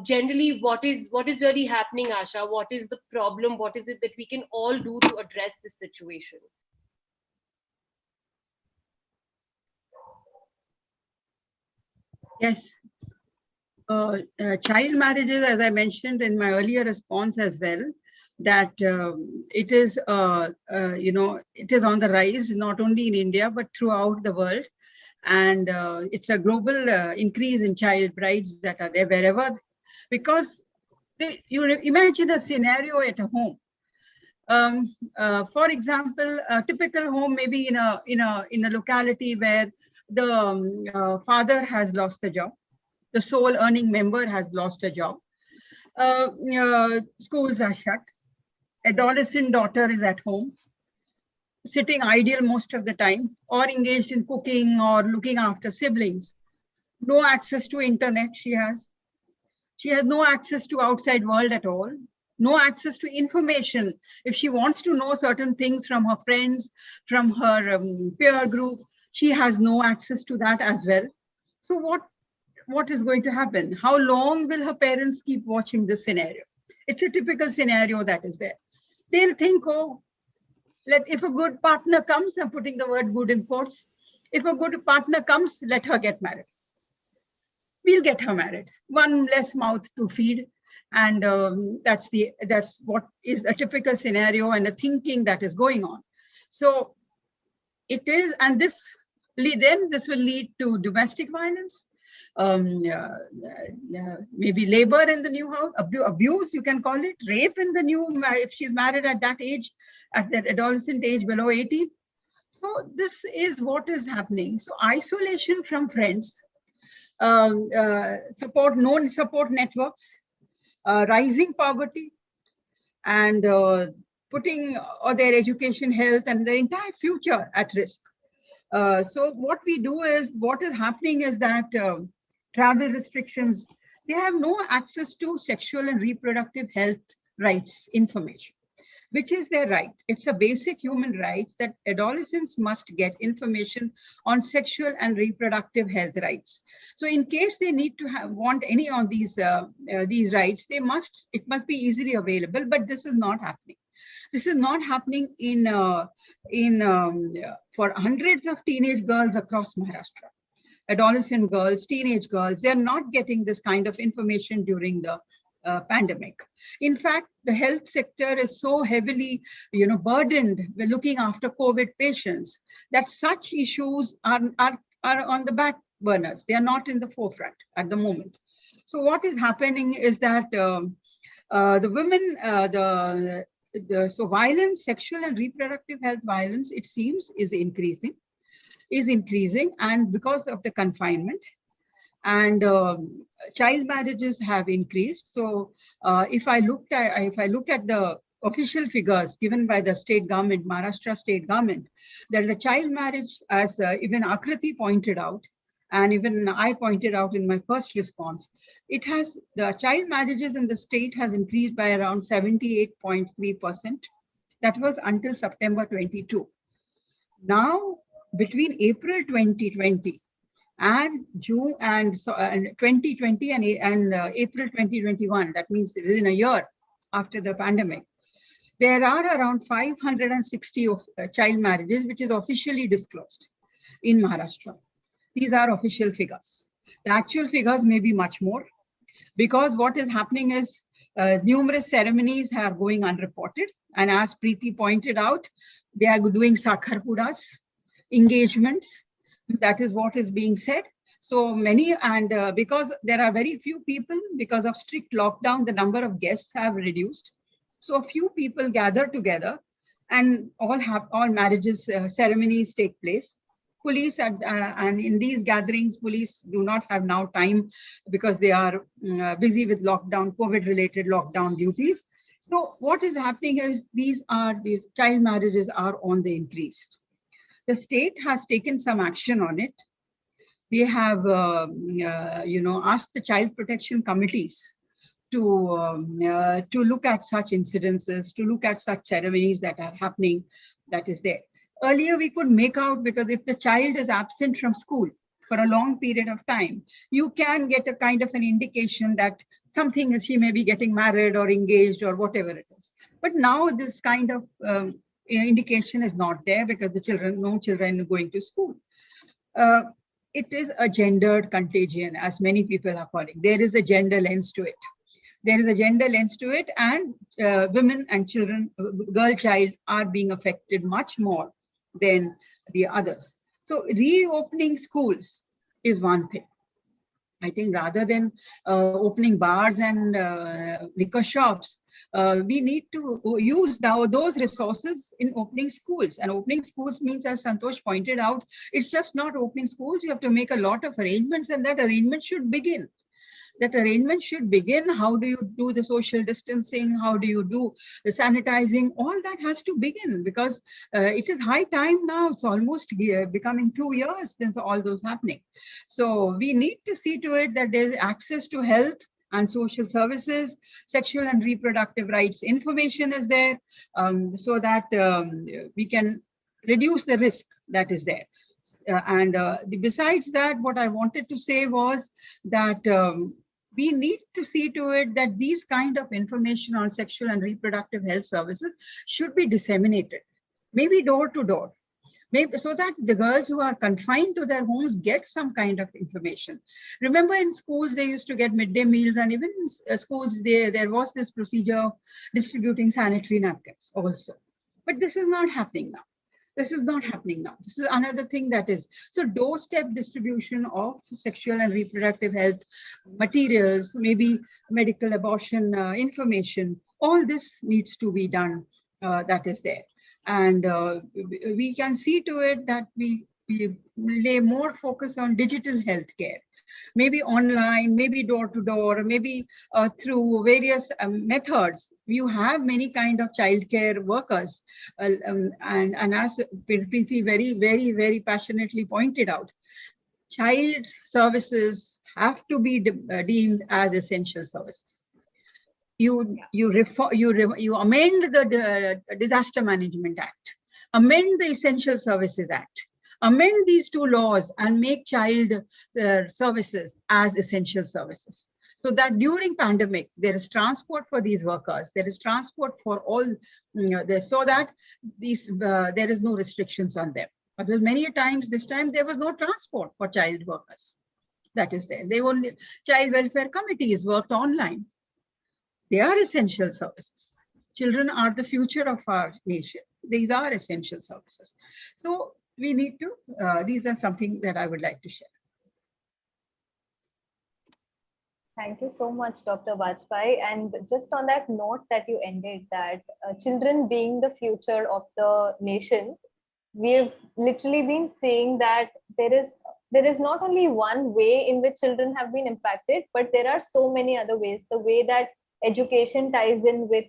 generally what is really happening, Asha? What is the problem? What is it that we can all do to address this situation? Yes. Child marriages, as I mentioned in my earlier response as well, that it is it is on the rise, not only in India but throughout the world. And it's a global increase in child brides that are there wherever, because you imagine a scenario at a home. For example, a typical home maybe in a locality where the father has lost a job, the sole earning member has lost a job, schools are shut, adolescent daughter is at home, sitting idle most of the time, or engaged in cooking or looking after siblings. No access to internet she has. She has no access to outside world at all. No access to information. If she wants to know certain things from her friends, from her peer group, she has no access to that as well. So what is going to happen? How long will her parents keep watching this scenario? It's a typical scenario that is there. They'll think, oh, if a good partner comes, I'm putting the word good in quotes, if a good partner comes, let her get married. we'll get her married. One less mouth to feed. And that's what is a typical scenario and the thinking that is going on. So it is, and this will lead to domestic violence, maybe labor in the new house, abuse, you can call it, rape in the new, if she's married at that age, at that adolescent age below 18. So this is what is happening. So isolation from friends, known support networks, rising poverty, and putting their education, health, and their entire future at risk. So what we do is, what is happening is that travel restrictions, they have no access to sexual and reproductive health rights information, which is their right. It's a basic human right that adolescents must get information on sexual and reproductive health rights. So in case they need to want any of these rights, it must be easily available, but this is not happening. This is not happening for hundreds of teenage girls across Maharashtra. Adolescent girls, teenage girls, they're not getting this kind of information during the pandemic. In fact, the health sector is so heavily, burdened with looking after COVID patients that such issues are on the back burners. They are not in the forefront at the moment. So what is happening is that the women, so violence, sexual and reproductive health violence, it seems, is increasing, and because of the confinement, and child marriages have increased. So if I look at the official figures given by the state government, Maharashtra state government, that the child marriage, as even Akriti pointed out, and even I pointed out in my first response, the child marriages in the state has increased by around 78.3%. That was until September 22. Now, between April 2020 and June and 2020 and April 2021, that means within a year after the pandemic, there are around 560 of child marriages, which is officially disclosed in Maharashtra. These are official figures. The actual figures may be much more, because what is happening is numerous ceremonies are going unreported. And as Preeti pointed out, they are doing sakharpudas, engagements. That is what is being said. So many, and because there are very few people, because of strict lockdown, the number of guests have reduced. So a few people gather together, and all marriages ceremonies take place. Police and in these gatherings, police do not have now time, because they are busy with lockdown, COVID-related lockdown duties. So what is happening is these child marriages are on the increase. The state has taken some action on it. They have, asked the child protection committees to look at such incidences, to look at such ceremonies that are happening, that is there. Earlier, we could make out, because if the child is absent from school for a long period of time, you can get a kind of an indication that something is, she may be getting married or engaged or whatever it is. But now this kind of indication is not there, because no children are going to school. It is a gendered contagion, as many people are calling. There is a gender lens to it. And women and children, girl child, are being affected much more than the others. So reopening schools is one thing. I think rather than opening bars and liquor shops, we need to use those resources in opening schools. And opening schools means, as Santosh pointed out, it's just not opening schools. You have to make a lot of arrangements, and that arrangement should begin. How do you do the social distancing? How do you do the sanitizing? All that has to begin, because it is high time now. It's almost becoming 2 years since all those happening. So we need to see to it that there is access to health and social services, sexual and reproductive rights information is there, so that we can reduce the risk that is there. Besides that, what I wanted to say was that we need to see to it that these kind of information on sexual and reproductive health services should be disseminated, maybe door to door. maybe so that the girls who are confined to their homes get some kind of information. Remember, in schools they used to get midday meals, and even in schools there was this procedure of distributing sanitary napkins also. But this is not happening now. This is not happening now. This is another thing that is. So doorstep distribution of sexual and reproductive health materials, maybe medical abortion information, all this needs to be done. That is there. And we can see to it that we lay more focus on digital healthcare, maybe online, maybe door to door, maybe through various methods. You have many kind of childcare workers, and as Preeti very passionately pointed out, child services have to be deemed as essential services. You amend the Disaster Management Act, amend the Essential Services Act, amend these two laws and make child services as essential services. So that during pandemic, there is transport for these workers, there is transport for all, so that there is no restrictions on them. But many times this time there was no transport for child workers. That is there. They only, child welfare committees worked online. They are essential services. Children are the future of our nation. These are essential services. So we need to, these are something that I would like to share. Thank you so much, Dr. Bajpai. And just on that note that you ended, that children being the future of the nation, we've literally been saying that there is not only one way in which children have been impacted, but there are so many other ways. The way that education ties in with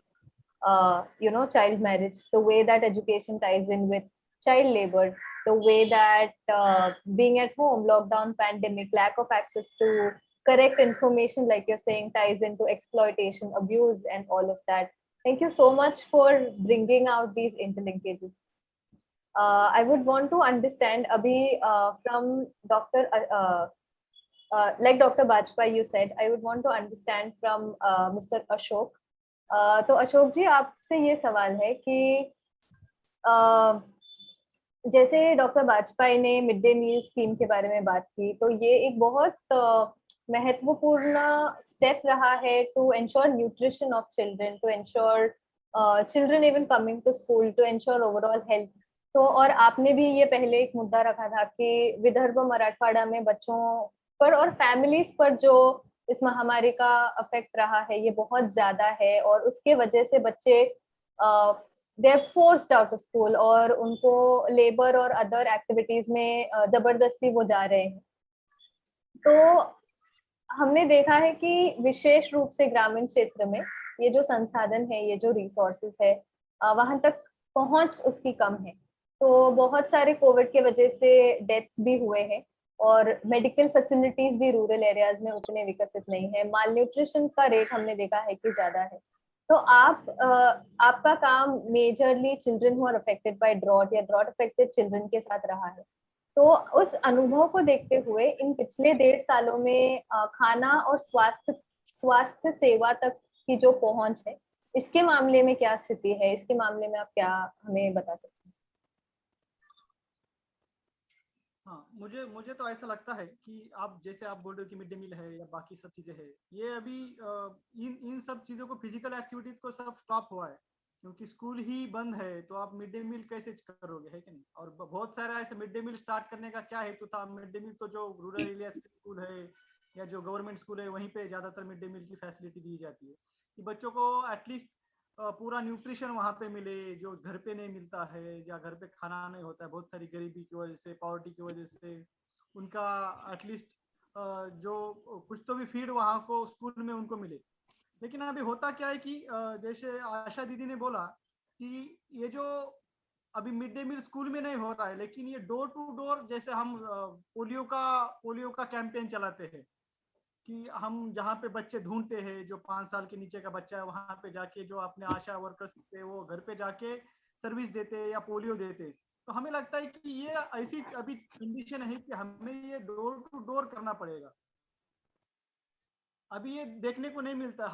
child marriage, the way that education ties in with child labor, the way that being at home, lockdown, pandemic, lack of access to correct information, like you're saying, ties into exploitation, abuse, and all of that. Thank you so much for bringing out these interlinkages. I would want to understand, Abhi, from Dr. Like Dr. Bajpai, you said, I would want to understand from Mr. Ashok. तो अशोक जी, आपसे ये सवाल है कि जैसे doctor Bajpayee ने mid day meal scheme के बारे में बात की, तो ये एक बहुत महत्वपूर्ण स्टेप रहा है to ensure nutrition of children, to ensure children even coming to school, to ensure overall health. तो और आपने भी ये पहले एक मुद्दा रखा था कि विदर्भ मराठवाड़ा में बच्चों पर और फैमिलीज पर जो इस महामारी का अफेक्ट रहा है ये बहुत ज्यादा है, और उसके वजह से बच्चे they are forced out of school और उनको लेबर और अदर एक्टिविटीज में जबरदस्ती वो जा रहे हैं. तो हमने देखा है कि विशेष रूप से ग्रामीण क्षेत्र में ये जो संसाधन है, ये जो रिसोर्सेस है, वहां तक पहुंच उसकी कम है. तो बहुत सारे कोविड के वजह से डेथ्स भी हुए हैं, और मेडिकल फैसिलिटीज भी रूरल एरियाज में उतने विकसित नहीं है. माल न्यूट्रिशन का रेट हमने देखा है कि ज्यादा है. तो आपका काम majorly children who are affected by drought या ड्रॉट अफेक्टेड चिल्ड्रन के साथ रहा है. तो उस अनुभव को देखते हुए इन पिछले 1.5 सालों में खाना और स्वास्थ्य सेवा तक की जो पहुंच है, इसके मामले में क्या स्थिति है, इसके मामले में आप क्या हमें बता सकते हैं? हाँ, मुझे तो ऐसा लगता है कि आप जैसे आप बोल रहे हो कि मिड डे मील है या बाकी सब चीजें है, ये अभी इन सब चीजों को, फिजिकल एक्टिविटीज को सब स्टॉप हुआ है, क्योंकि स्कूल ही बंद है. तो आप मिड डे मील कैसे करोगे, है कि नहीं? और बहुत सारा ऐसे मिड डे मील स्टार्ट करने का क्या हेतु था. मिड डे मील तो जो रूरल एरिया स्कूल है या जो गवर्नमेंट स्कूल है, वहीं पे ज्यादातर मिड डे मील की फैसिलिटी दी जाती है कि बच्चों को एटलीस्ट पूरा न्यूट्रिशन वहाँ पे मिले, जो घर पे नहीं मिलता है, या घर पे खाना नहीं होता है बहुत सारी गरीबी की वजह से, पॉवर्टी की वजह से. उनका एटलीस्ट जो कुछ तो भी फीड वहाँ को स्कूल में उनको मिले. लेकिन अभी होता क्या है कि जैसे आशा दीदी ने बोला कि ये जो अभी मिड डे मील स्कूल में नहीं हो रहा है, लेकिन ये डोर टू डोर, जैसे हम पोलियो का कैंपेन चलाते हैं कि हम जहाँ पे बच्चे ढूंढते हैं, जो 5 साल के नीचे का बच्चा है, वहां पे जाके जो अपने आशा वर्कर्स थे वो घर पे जाके सर्विस देते हैं या पोलियो देते. तो हमें लगता है कि ये ऐसी अभी कंडीशन है कि हमें ये डोर टू डोर करना पड़ेगा. अभी ये देखने को नहीं मिलता.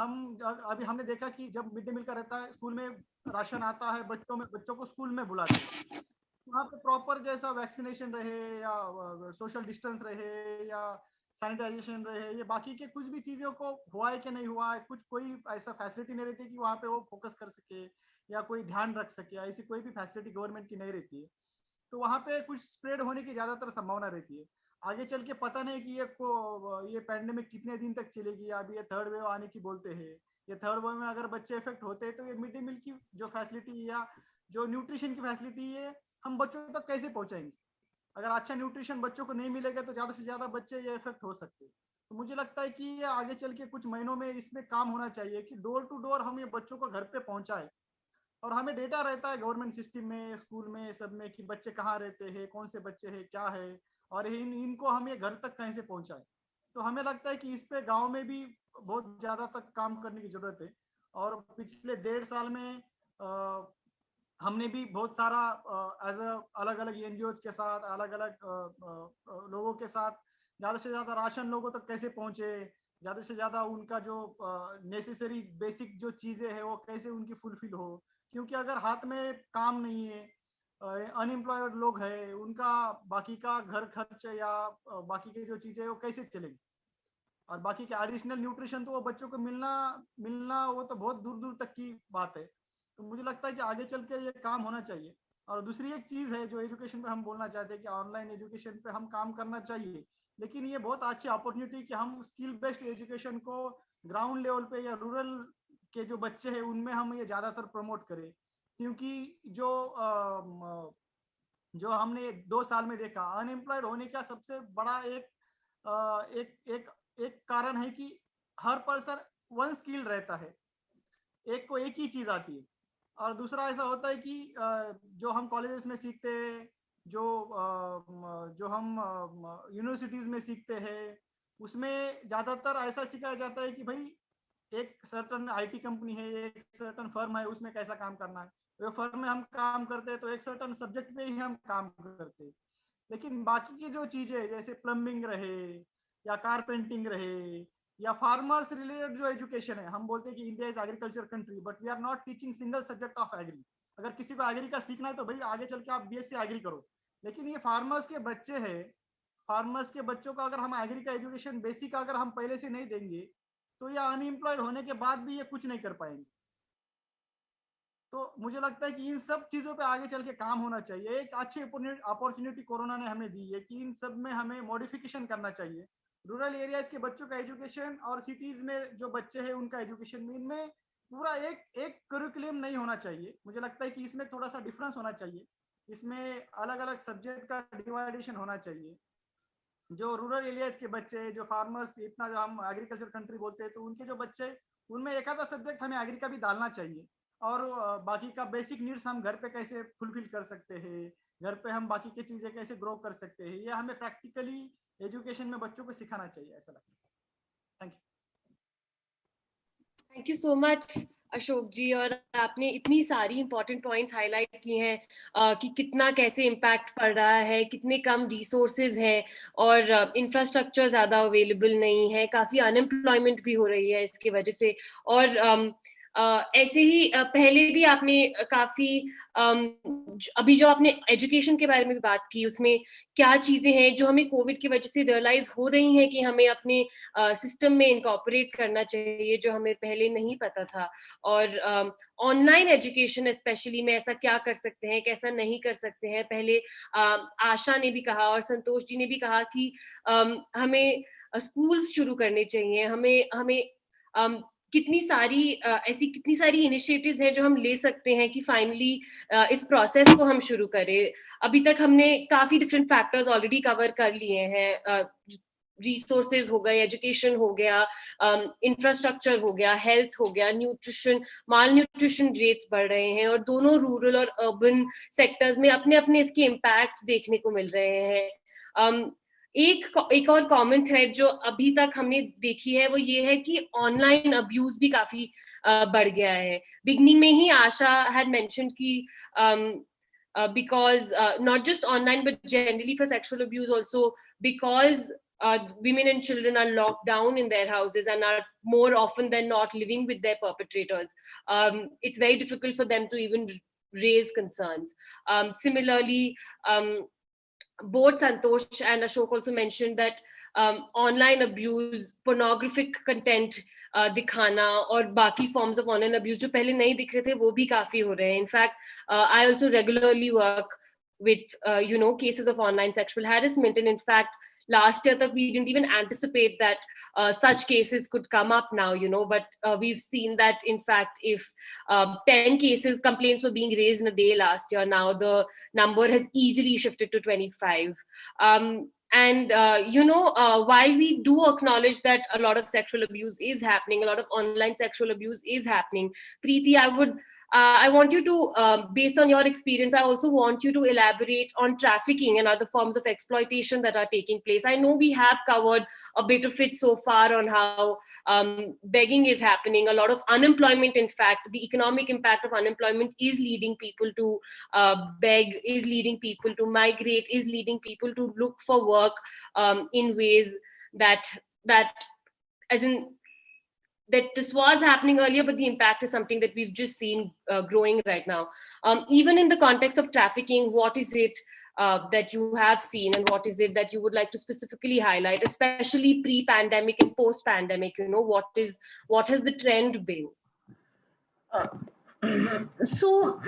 अभी हमने देखा कि जब मिड डे मील का रहता है, स्कूल में राशन आता है, बच्चों को स्कूल में बुलाते हैं. वहाँ पे प्रॉपर जैसा वैक्सीनेशन रहे या सोशल डिस्टेंस रहे या सैनिटाइजेशन रहे, ये बाकी के कुछ भी चीजों को हुआ है कि नहीं हुआ है, कुछ कोई ऐसा फैसिलिटी नहीं रहती कि वहाँ पे वो फोकस कर सके या कोई ध्यान रख सके, ऐसी कोई भी फैसिलिटी गवर्नमेंट की नहीं रहती है। तो वहाँ पे कुछ स्प्रेड होने की ज्यादातर संभावना रहती है। आगे चल के पता नहीं कि ये पैंडेमिक कितने दिन तक चलेगी। अभी ये थर्ड वेव आने की बोलते हैं, ये थर्ड वेव में अगर बच्चे इफेक्ट होते हैं तो ये मिड डे मील की जो फैसिलिटी या जो न्यूट्रिशन की फैसिलिटी है हम बच्चों तक कैसे पहुंचाएंगे? अगर अच्छा न्यूट्रिशन बच्चों को नहीं मिलेगा तो ज्यादा से ज्यादा बच्चे ये इफेक्ट हो सकते हैं। तो मुझे लगता है कि ये आगे चल के कुछ महीनों में इसमें काम होना चाहिए कि डोर टू डोर हम ये बच्चों को घर पे पहुंचाए। और हमें डेटा रहता है गवर्नमेंट सिस्टम में, स्कूल में, सब में कि बच्चे कहाँ रहते हैं, कौन से बच्चे हैं, क्या है, और इनको हम ये घर तक कैसे पहुंचाए। तो हमें लगता है कि इस पे गाँव में भी बहुत ज्यादा तक काम करने की जरूरत है। और पिछले 1.5 साल में हमने भी बहुत सारा एज अलग अलग एनजीओ के साथ, अलग अलग लोगों के साथ ज्यादा से ज्यादा राशन लोगों तक कैसे पहुंचे, ज्यादा से ज्यादा उनका जो नेसेसरी बेसिक जो चीजें है वो कैसे उनकी फुलफिल हो। क्योंकि अगर हाथ में काम नहीं है, अनएम्प्लॉयड लोग है, उनका बाकी का घर खर्च या बाकी की जो चीजें है वो कैसे चलेगी। और बाकी के एडिशनल न्यूट्रिशन तो वो बच्चों को मिलना वो तो बहुत दूर दूर तक की बात है। तो मुझे लगता है कि आगे चल के ये काम होना चाहिए। और दूसरी एक चीज है जो एजुकेशन पे हम बोलना चाहते हैं कि ऑनलाइन एजुकेशन पे हम काम करना चाहिए, लेकिन ये बहुत अच्छी अपॉर्चुनिटी कि हम स्किल बेस्ड एजुकेशन को ग्राउंड लेवल पे या रूरल के जो बच्चे हैं उनमें हम ये ज्यादातर प्रमोट करें। क्योंकि जो हमने 2 साल में देखा, अनएम्प्लॉयड होने का सबसे बड़ा एक कारण है कि हर पर्सन वन स्किल रहता है, एक को एक ही चीज आती है। और दूसरा ऐसा होता है कि जो हम कॉलेजेस में सीखते हैं, जो हम यूनिवर्सिटीज में सीखते हैं, उसमें ज्यादातर ऐसा सिखाया जाता है कि भाई एक सर्टन आईटी कंपनी है, एक सर्टन फर्म है, उसमें कैसा काम करना है। तो फर्म में हम काम करते हैं तो एक सर्टन सब्जेक्ट पे ही हम काम करते हैं। लेकिन बाकी की जो चीजें जैसे प्लम्बिंग रहे या कारपेंटिंग रहे या फार्मर्स रिलेटेड जो एजुकेशन है, हम बोलते हैं कि India is agriculture country but we are not teaching single subject of agri. अगर किसी को एग्री का सीखना है तो भाई आगे चल के आप बीएससी एग्री करो। लेकिन ये फार्मर्स के बच्चे हैं, फार्मर्स के बच्चों को अगर हम एग्री का एजुकेशन बेसिक अगर हम पहले से नहीं देंगे तो ये अनएम्प्लॉयड होने के बाद भी ये कुछ नहीं कर पाएंगे। तो मुझे लगता है कि इन सब चीजों पे आगे चल के काम होना चाहिए। एक अच्छी अपॉर्चुनिटी कोरोना ने हमें दी है कि इन सब में हमें मॉडिफिकेशन करना चाहिए। रूरल एरियाज के बच्चों का एजुकेशन और सिटीज में जो बच्चे हैं उनका एजुकेशन में, इनमें पूरा एक करिकुलम नहीं होना चाहिए। मुझे लगता है कि इसमें थोड़ा सा डिफरेंस होना चाहिए, इसमें अलग अलग सब्जेक्ट का डिवाइडेशन होना चाहिए। जो रूरल एरियाज के बच्चे, जो फार्मर्स, इतना जो हम एग्रीकल्चर कंट्री बोलते हैं, तो उनके जो बच्चे, उनमें एक आधा सब्जेक्ट हमें एग्री का भी डालना चाहिए। और बाकी का बेसिक नीड्स हम घर पे कैसे फुलफिल कर सकते हैं, घर पे हम बाकी की चीजें कैसे ग्रो कर सकते हैं, ये हमें प्रैक्टिकली एजुकेशन में बच्चों को सिखाना चाहिए, ऐसा लगता है। Thank you. Thank you so much Ashok ji. और आपने इतनी सारी इंपॉर्टेंट पॉइंट्स हाईलाइट किए हैं कि कितना कैसे इम्पैक्ट पड़ रहा है, कितने कम रिसोर्सेज हैं और इंफ्रास्ट्रक्चर ज़्यादा अवेलेबल नहीं है, काफ़ी अनएम्प्लॉयमेंट भी हो रही है इसकी वजह से। और ऐसे ही पहले भी आपने काफी अभी जो आपने एजुकेशन के बारे में भी बात की, उसमें क्या चीजें हैं जो हमें कोविड की वजह से रियलाइज हो रही हैं कि हमें अपने सिस्टम में इनकॉर्पोरेट करना चाहिए, जो हमें पहले नहीं पता था। और ऑनलाइन एजुकेशन स्पेशली में ऐसा क्या कर सकते हैं, कैसा नहीं कर सकते हैं। पहले आशा ने भी कहा और संतोष जी ने भी कहा कि हमें स्कूल्स शुरू करने चाहिए, हमें कितनी सारी इनिशिएटिव्स हैं जो हम ले सकते हैं कि फाइनली इस प्रोसेस को हम शुरू करें। अभी तक हमने काफी डिफरेंट फैक्टर्स ऑलरेडी कवर कर लिए हैं, रिसोर्सेज हो गए, एजुकेशन हो गया, इंफ्रास्ट्रक्चर हो गया, हेल्थ हो गया, न्यूट्रिशन, माल न्यूट्रिशन रेट्स बढ़ रहे हैं और दोनों रूरल और अर्बन सेक्टर्स में अपने अपने इसके इम्पैक्ट्स देखने को मिल रहे हैं। एक और कॉमन थ्रेड जो अभी तक हमने देखी है वो ये है कि ऑनलाइन अब्यूज भी काफी बढ़ गया है। बिगनिंग में ही आशा हैड मेंशन कि because not just online but generally for sexual abuse also, because women and children are locked down in their houses and are more often than not living with their perpetrators. It's very difficult for them to even raise concerns. Similarly, both Santosh and Ashok also mentioned that online abuse, pornographic content दिखाना और बाकी forms of online abuse जो पहले नहीं दिख रहे थे वो भी काफी हो रहे हैं. In fact, I also regularly work with cases of online sexual harassment, and in fact last year we didn't even anticipate that such cases could come up now, but we've seen that in fact if 10 complaints were being raised in a day last year, now the number has easily shifted to 25. And while we do acknowledge that a lot of sexual abuse is happening, a lot of online sexual abuse is happening, Preeti, I want you to, based on your experience, I also want you to elaborate on trafficking and other forms of exploitation that are taking place. I know we have covered a bit of it so far on how begging is happening, a lot of unemployment. In fact, the economic impact of unemployment is leading people to beg, is leading people to migrate, is leading people to look for work in ways that as in that this was happening earlier, but the impact is something that we've just seen growing right now. Even in the context of trafficking, what is it that you have seen, and what is it that you would like to specifically highlight, especially pre-pandemic and post-pandemic? What has the trend been? So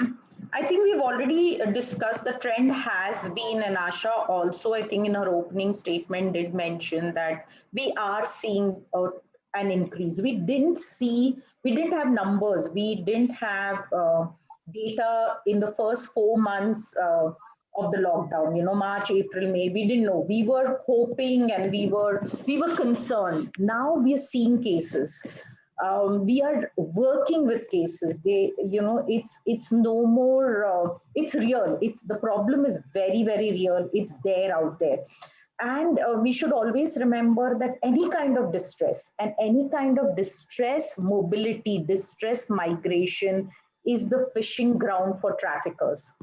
I think we've already discussed the trend has been, and Asha also, I think in her opening statement did mention that we are seeing an increase. We didn't have numbers. We didn't have data in the first 4 months of the lockdown, March, April, May. We didn't know. We were hoping and we were concerned. Now we are seeing cases. We are working with cases. It's no more, it's real. The problem is very, very real. It's there out there. And we should always remember that any kind of distress and any kind of distress mobility, distress migration is the fishing ground for traffickers.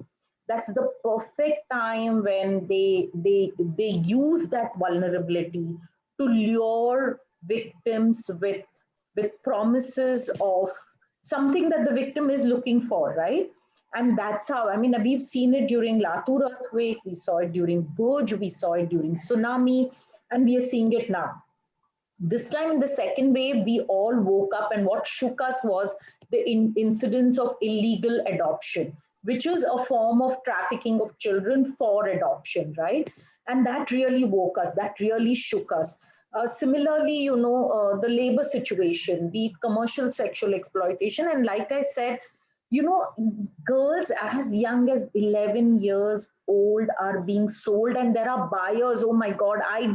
That's the perfect time when they use that vulnerability to lure victims with promises of something that the victim is looking for, right? And that's how, we've seen it during Latur earthquake, we saw it during Bhuj, we saw it during tsunami, and we are seeing it now. This time in the second wave, we all woke up, and what shook us was the incidence of illegal adoption, which is a form of trafficking of children for adoption, right? And that really woke us, that really shook us. Similarly, the labor situation, be it commercial sexual exploitation, and like I said, girls as young as 11 years old are being sold, and there are buyers. Oh my God, I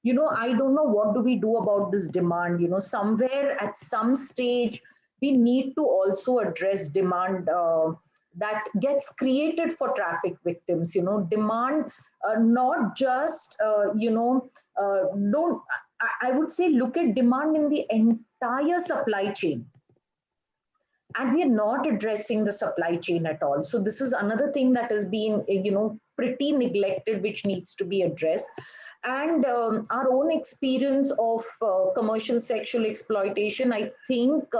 don't know what do we do about this demand. Somewhere at some stage, we need to also address demand that gets created for traffic victims. Demand, not just, I would say look at demand in the entire supply chain. And we are not addressing the supply chain at all. So this is another thing that has been, pretty neglected, which needs to be addressed. And our own experience of commercial sexual exploitation, I think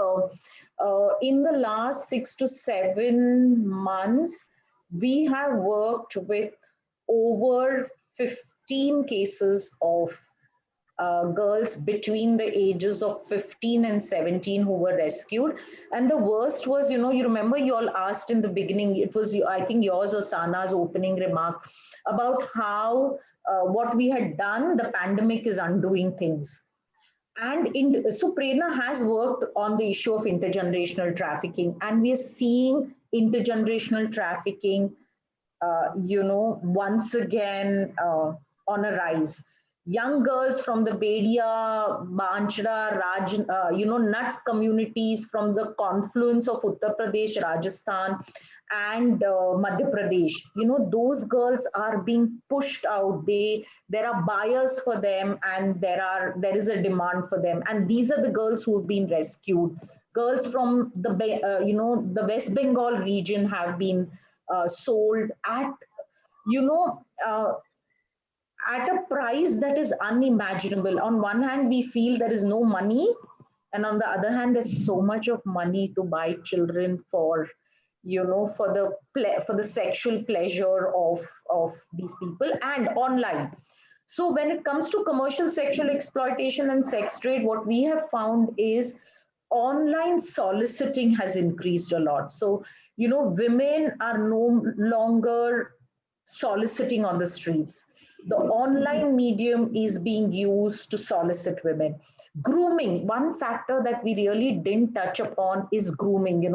in the last 6 to 7 months, we have worked with over 15 cases of girls between the ages of 15 and 17 who were rescued. And the worst was, you remember you all asked in the beginning, it was, I think yours or Sana's opening remark about how what we had done, the pandemic is undoing things. And so Prerna has worked on the issue of intergenerational trafficking, and we are seeing intergenerational trafficking, once again on a rise. Young girls from the Bedia, Banchda, Nut communities from the confluence of Uttar Pradesh, Rajasthan, and Madhya Pradesh. Those girls are being pushed out. There are buyers for them, and there is a demand for them. And these are the girls who have been rescued. Girls from the West Bengal region have been sold at, at a price that is unimaginable. On one hand, we feel there is no money, and on the other hand, there's so much of money to buy children for for the sexual pleasure of these people and online. So when it comes to commercial sexual exploitation and sex trade, what we have found is online soliciting has increased a lot. So, women are no longer soliciting on the streets. The online medium is being used to solicit women. Grooming, one factor that we really didn't touch upon is grooming.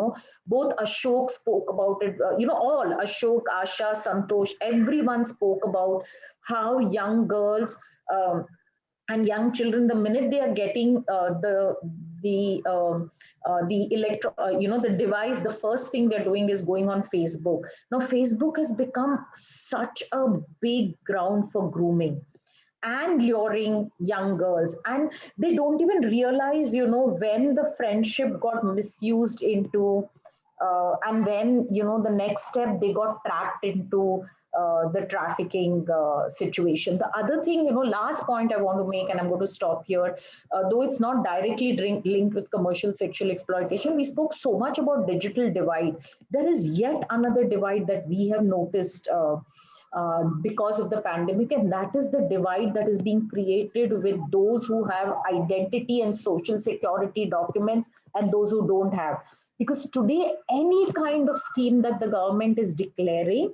Both Ashok spoke about it, all Ashok, Asha, Santosh, everyone spoke about how young girls and young children, the minute they are getting the device, the first thing they're doing is going on Facebook. Now, Facebook has become such a big ground for grooming and luring young girls, and they don't even realize, when the friendship got misused into, and when, the next step they got trapped into the trafficking situation. The other thing, last point I want to make, and I'm going to stop here, though it's not directly linked with commercial sexual exploitation, we spoke so much about digital divide. There is yet another divide that we have noticed because of the pandemic, and that is the divide that is being created with those who have identity and social security documents and those who don't have. Because today, any kind of scheme that the government is declaring,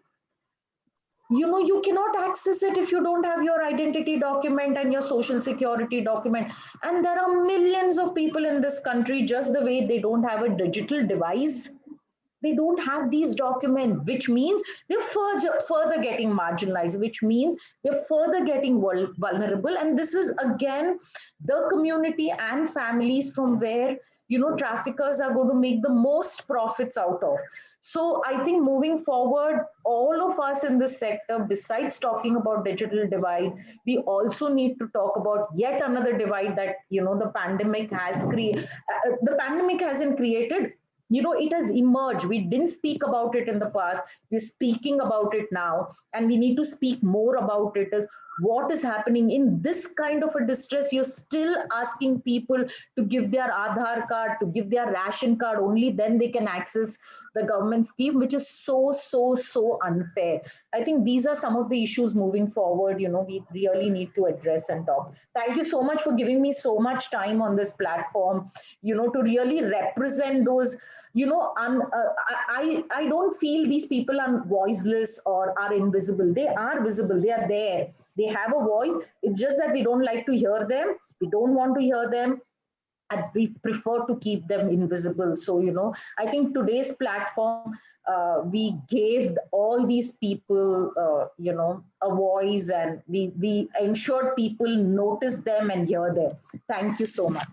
you cannot access it if you don't have your identity document and your social security document. And there are millions of people in this country, just the way they don't have a digital device, they don't have these documents, which means they're further getting marginalized, which means they're further getting vulnerable. And this is, again, the community and families from where, traffickers are going to make the most profits out of. So I think moving forward, all of us in this sector, besides talking about digital divide, we also need to talk about yet another divide that, the pandemic has created. The pandemic hasn't created, it has emerged. We didn't speak about it in the past. We're speaking about it now, and we need to speak more about it. Is what is happening in this kind of a distress. You're still asking people to give their Aadhaar card, to give their ration card, only then they can access the government scheme, which is so unfair. I think these are some of the issues moving forward, we really need to address and talk. Thank you so much for giving me so much time on this platform, to really represent those, I don't feel these people are voiceless or are invisible. They are visible. They are there. They have a voice. It's just that we don't like to hear them. We don't want to hear them. And we prefer to keep them invisible. So, I think today's platform, we gave all these people, a voice, and we ensured people notice them and hear them. Thank you so much.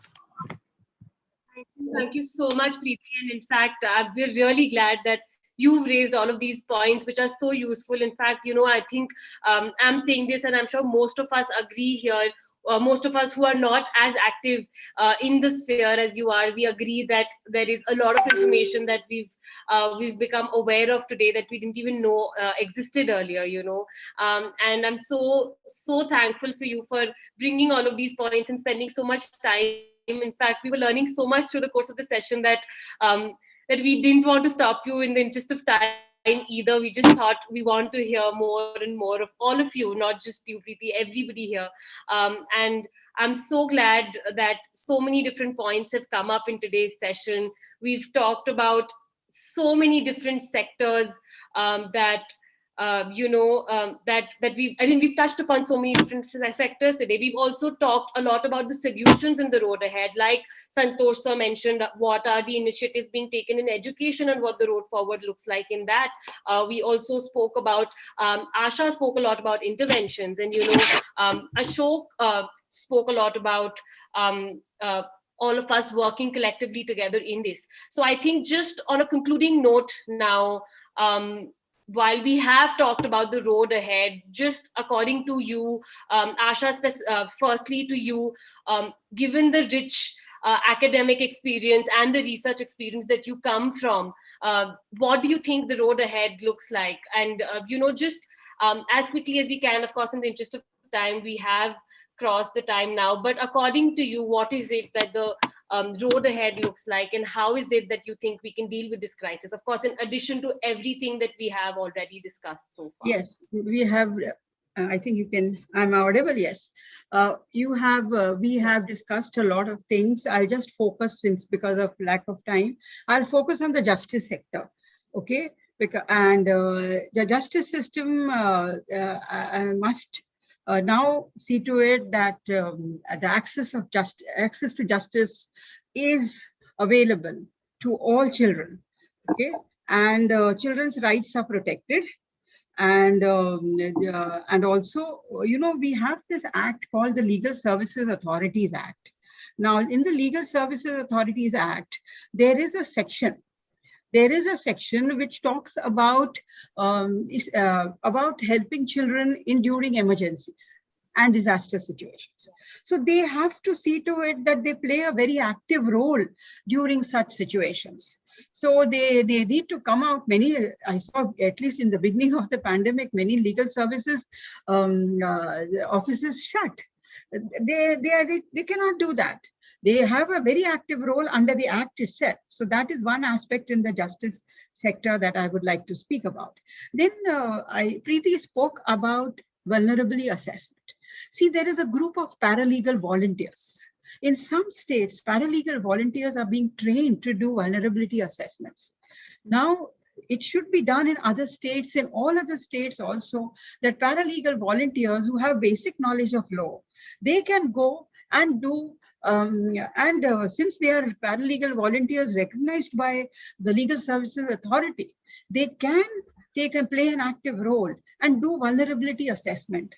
Thank you so much, Preeti. And in fact, we're really glad that you've raised all of these points, which are so useful. In fact, I think I'm saying this, and I'm sure most of us agree here. Most of us who are not as active in the sphere as you are, we agree that there is a lot of information that we've become aware of today that we didn't even know existed earlier, and I'm so thankful for you for bringing all of these points and spending so much time. In fact, we were learning so much through the course of the session that we didn't want to stop you in the interest of time either. We just thought we want to hear more and more of all of you, not just you, Preeti, everybody here. And I'm so glad that so many different points have come up in today's session. We've talked about so many different sectors that we've touched upon so many different sectors today. We've also talked a lot about the solutions in the road ahead, like Santosh sir mentioned, what are the initiatives being taken in education and what the road forward looks like in that. We also spoke about, Asha spoke a lot about interventions, and Ashok spoke a lot about all of us working collectively together in this. So I think, just on a concluding note now, while we have talked about the road ahead, just according to you, Asha, firstly to you, given the rich academic experience and the research experience that you come from, what do you think the road ahead looks like? And, just as quickly as we can, of course, in the interest of time, we have crossed the time now, but according to you, what is it that the road ahead looks like, and how is it that you think we can deal with this crisis? Of course, in addition to everything that we have already discussed so far. Yes, we have. I think you can. I'm audible. Yes, you have. We have discussed a lot of things. I'll just focus, since because of lack of time, I'll focus on the justice sector. Okay, and the justice system must now see to it that the access to justice is available to all children. Okay, and children's rights are protected. And also, we have this act called the Legal Services Authorities Act. Now, in the Legal Services Authorities Act, there is a section which talks about helping children during emergencies and disaster situations. So they have to see to it that they play a very active role during such situations. So they need to come out. I saw, at least in the beginning of the pandemic, many legal services offices shut. They cannot do that. They have a very active role under the Act itself. So that is one aspect in the justice sector that I would like to speak about. Then Preeti spoke about vulnerability assessment. See, there is a group of paralegal volunteers. In some states, paralegal volunteers are being trained to do vulnerability assessments. Now, it should be done in other states, in all other states also, that paralegal volunteers who have basic knowledge of law, they can go and do, since they are paralegal volunteers recognized by the Legal Services Authority, they can take and play an active role and do vulnerability assessment.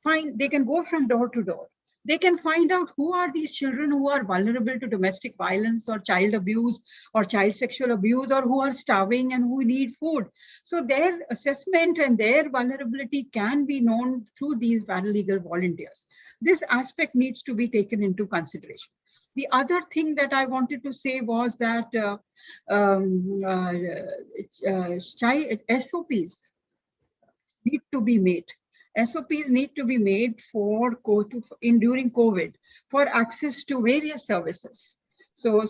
They can go from door to door. They can find out who are these children who are vulnerable to domestic violence or child abuse or child sexual abuse, or who are starving and who need food. So their assessment and their vulnerability can be known through these paralegal volunteers. This aspect needs to be taken into consideration. The other thing that I wanted to say was that SOPs need to be made. SOPs need to be made during COVID for access to various services. So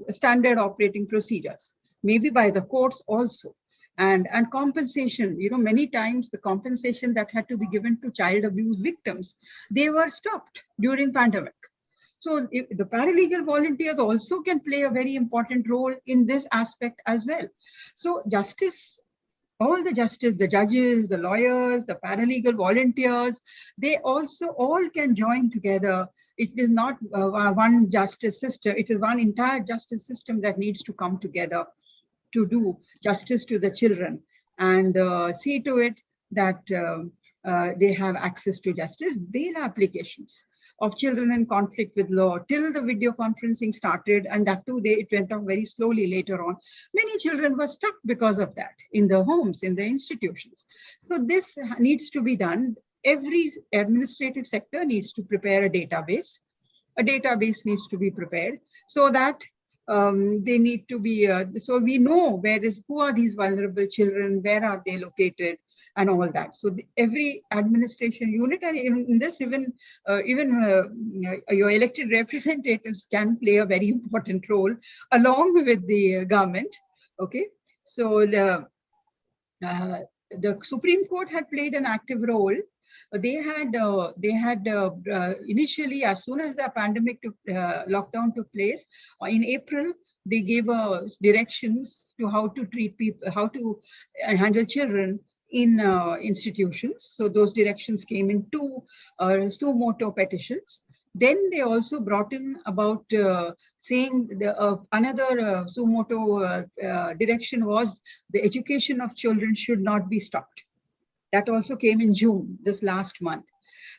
standard operating procedures, maybe by the courts also. And compensation, many times the compensation that had to be given to child abuse victims, they were stopped during pandemic. So the paralegal volunteers also can play a very important role in this aspect as well. So justice, the judges, the lawyers, the paralegal volunteers, they also all can join together. It is not one justice system, it is one entire justice system that needs to come together to do justice to the children and see to it that they have access to justice. Bail applications of children in conflict with law, till the video conferencing started, and that too, it went on very slowly later on. Many children were stuck because of that in the homes, in the institutions. So this needs to be done. Every administrative sector needs to prepare a database. A database needs to be prepared so that they need to be, so we know who are these vulnerable children, where are they located, and all that. So every administration unit, and in this even your elected representatives can play a very important role along with the government. Okay, so the Supreme Court had played an active role. They had initially, as soon as the pandemic lockdown took place in April, they gave directions to how to treat people, how to handle children in institutions. So those directions came in 2 suo motu petitions. Then they also brought in about saying another suo motu direction was the education of children should not be stopped. That also came in June, this last month.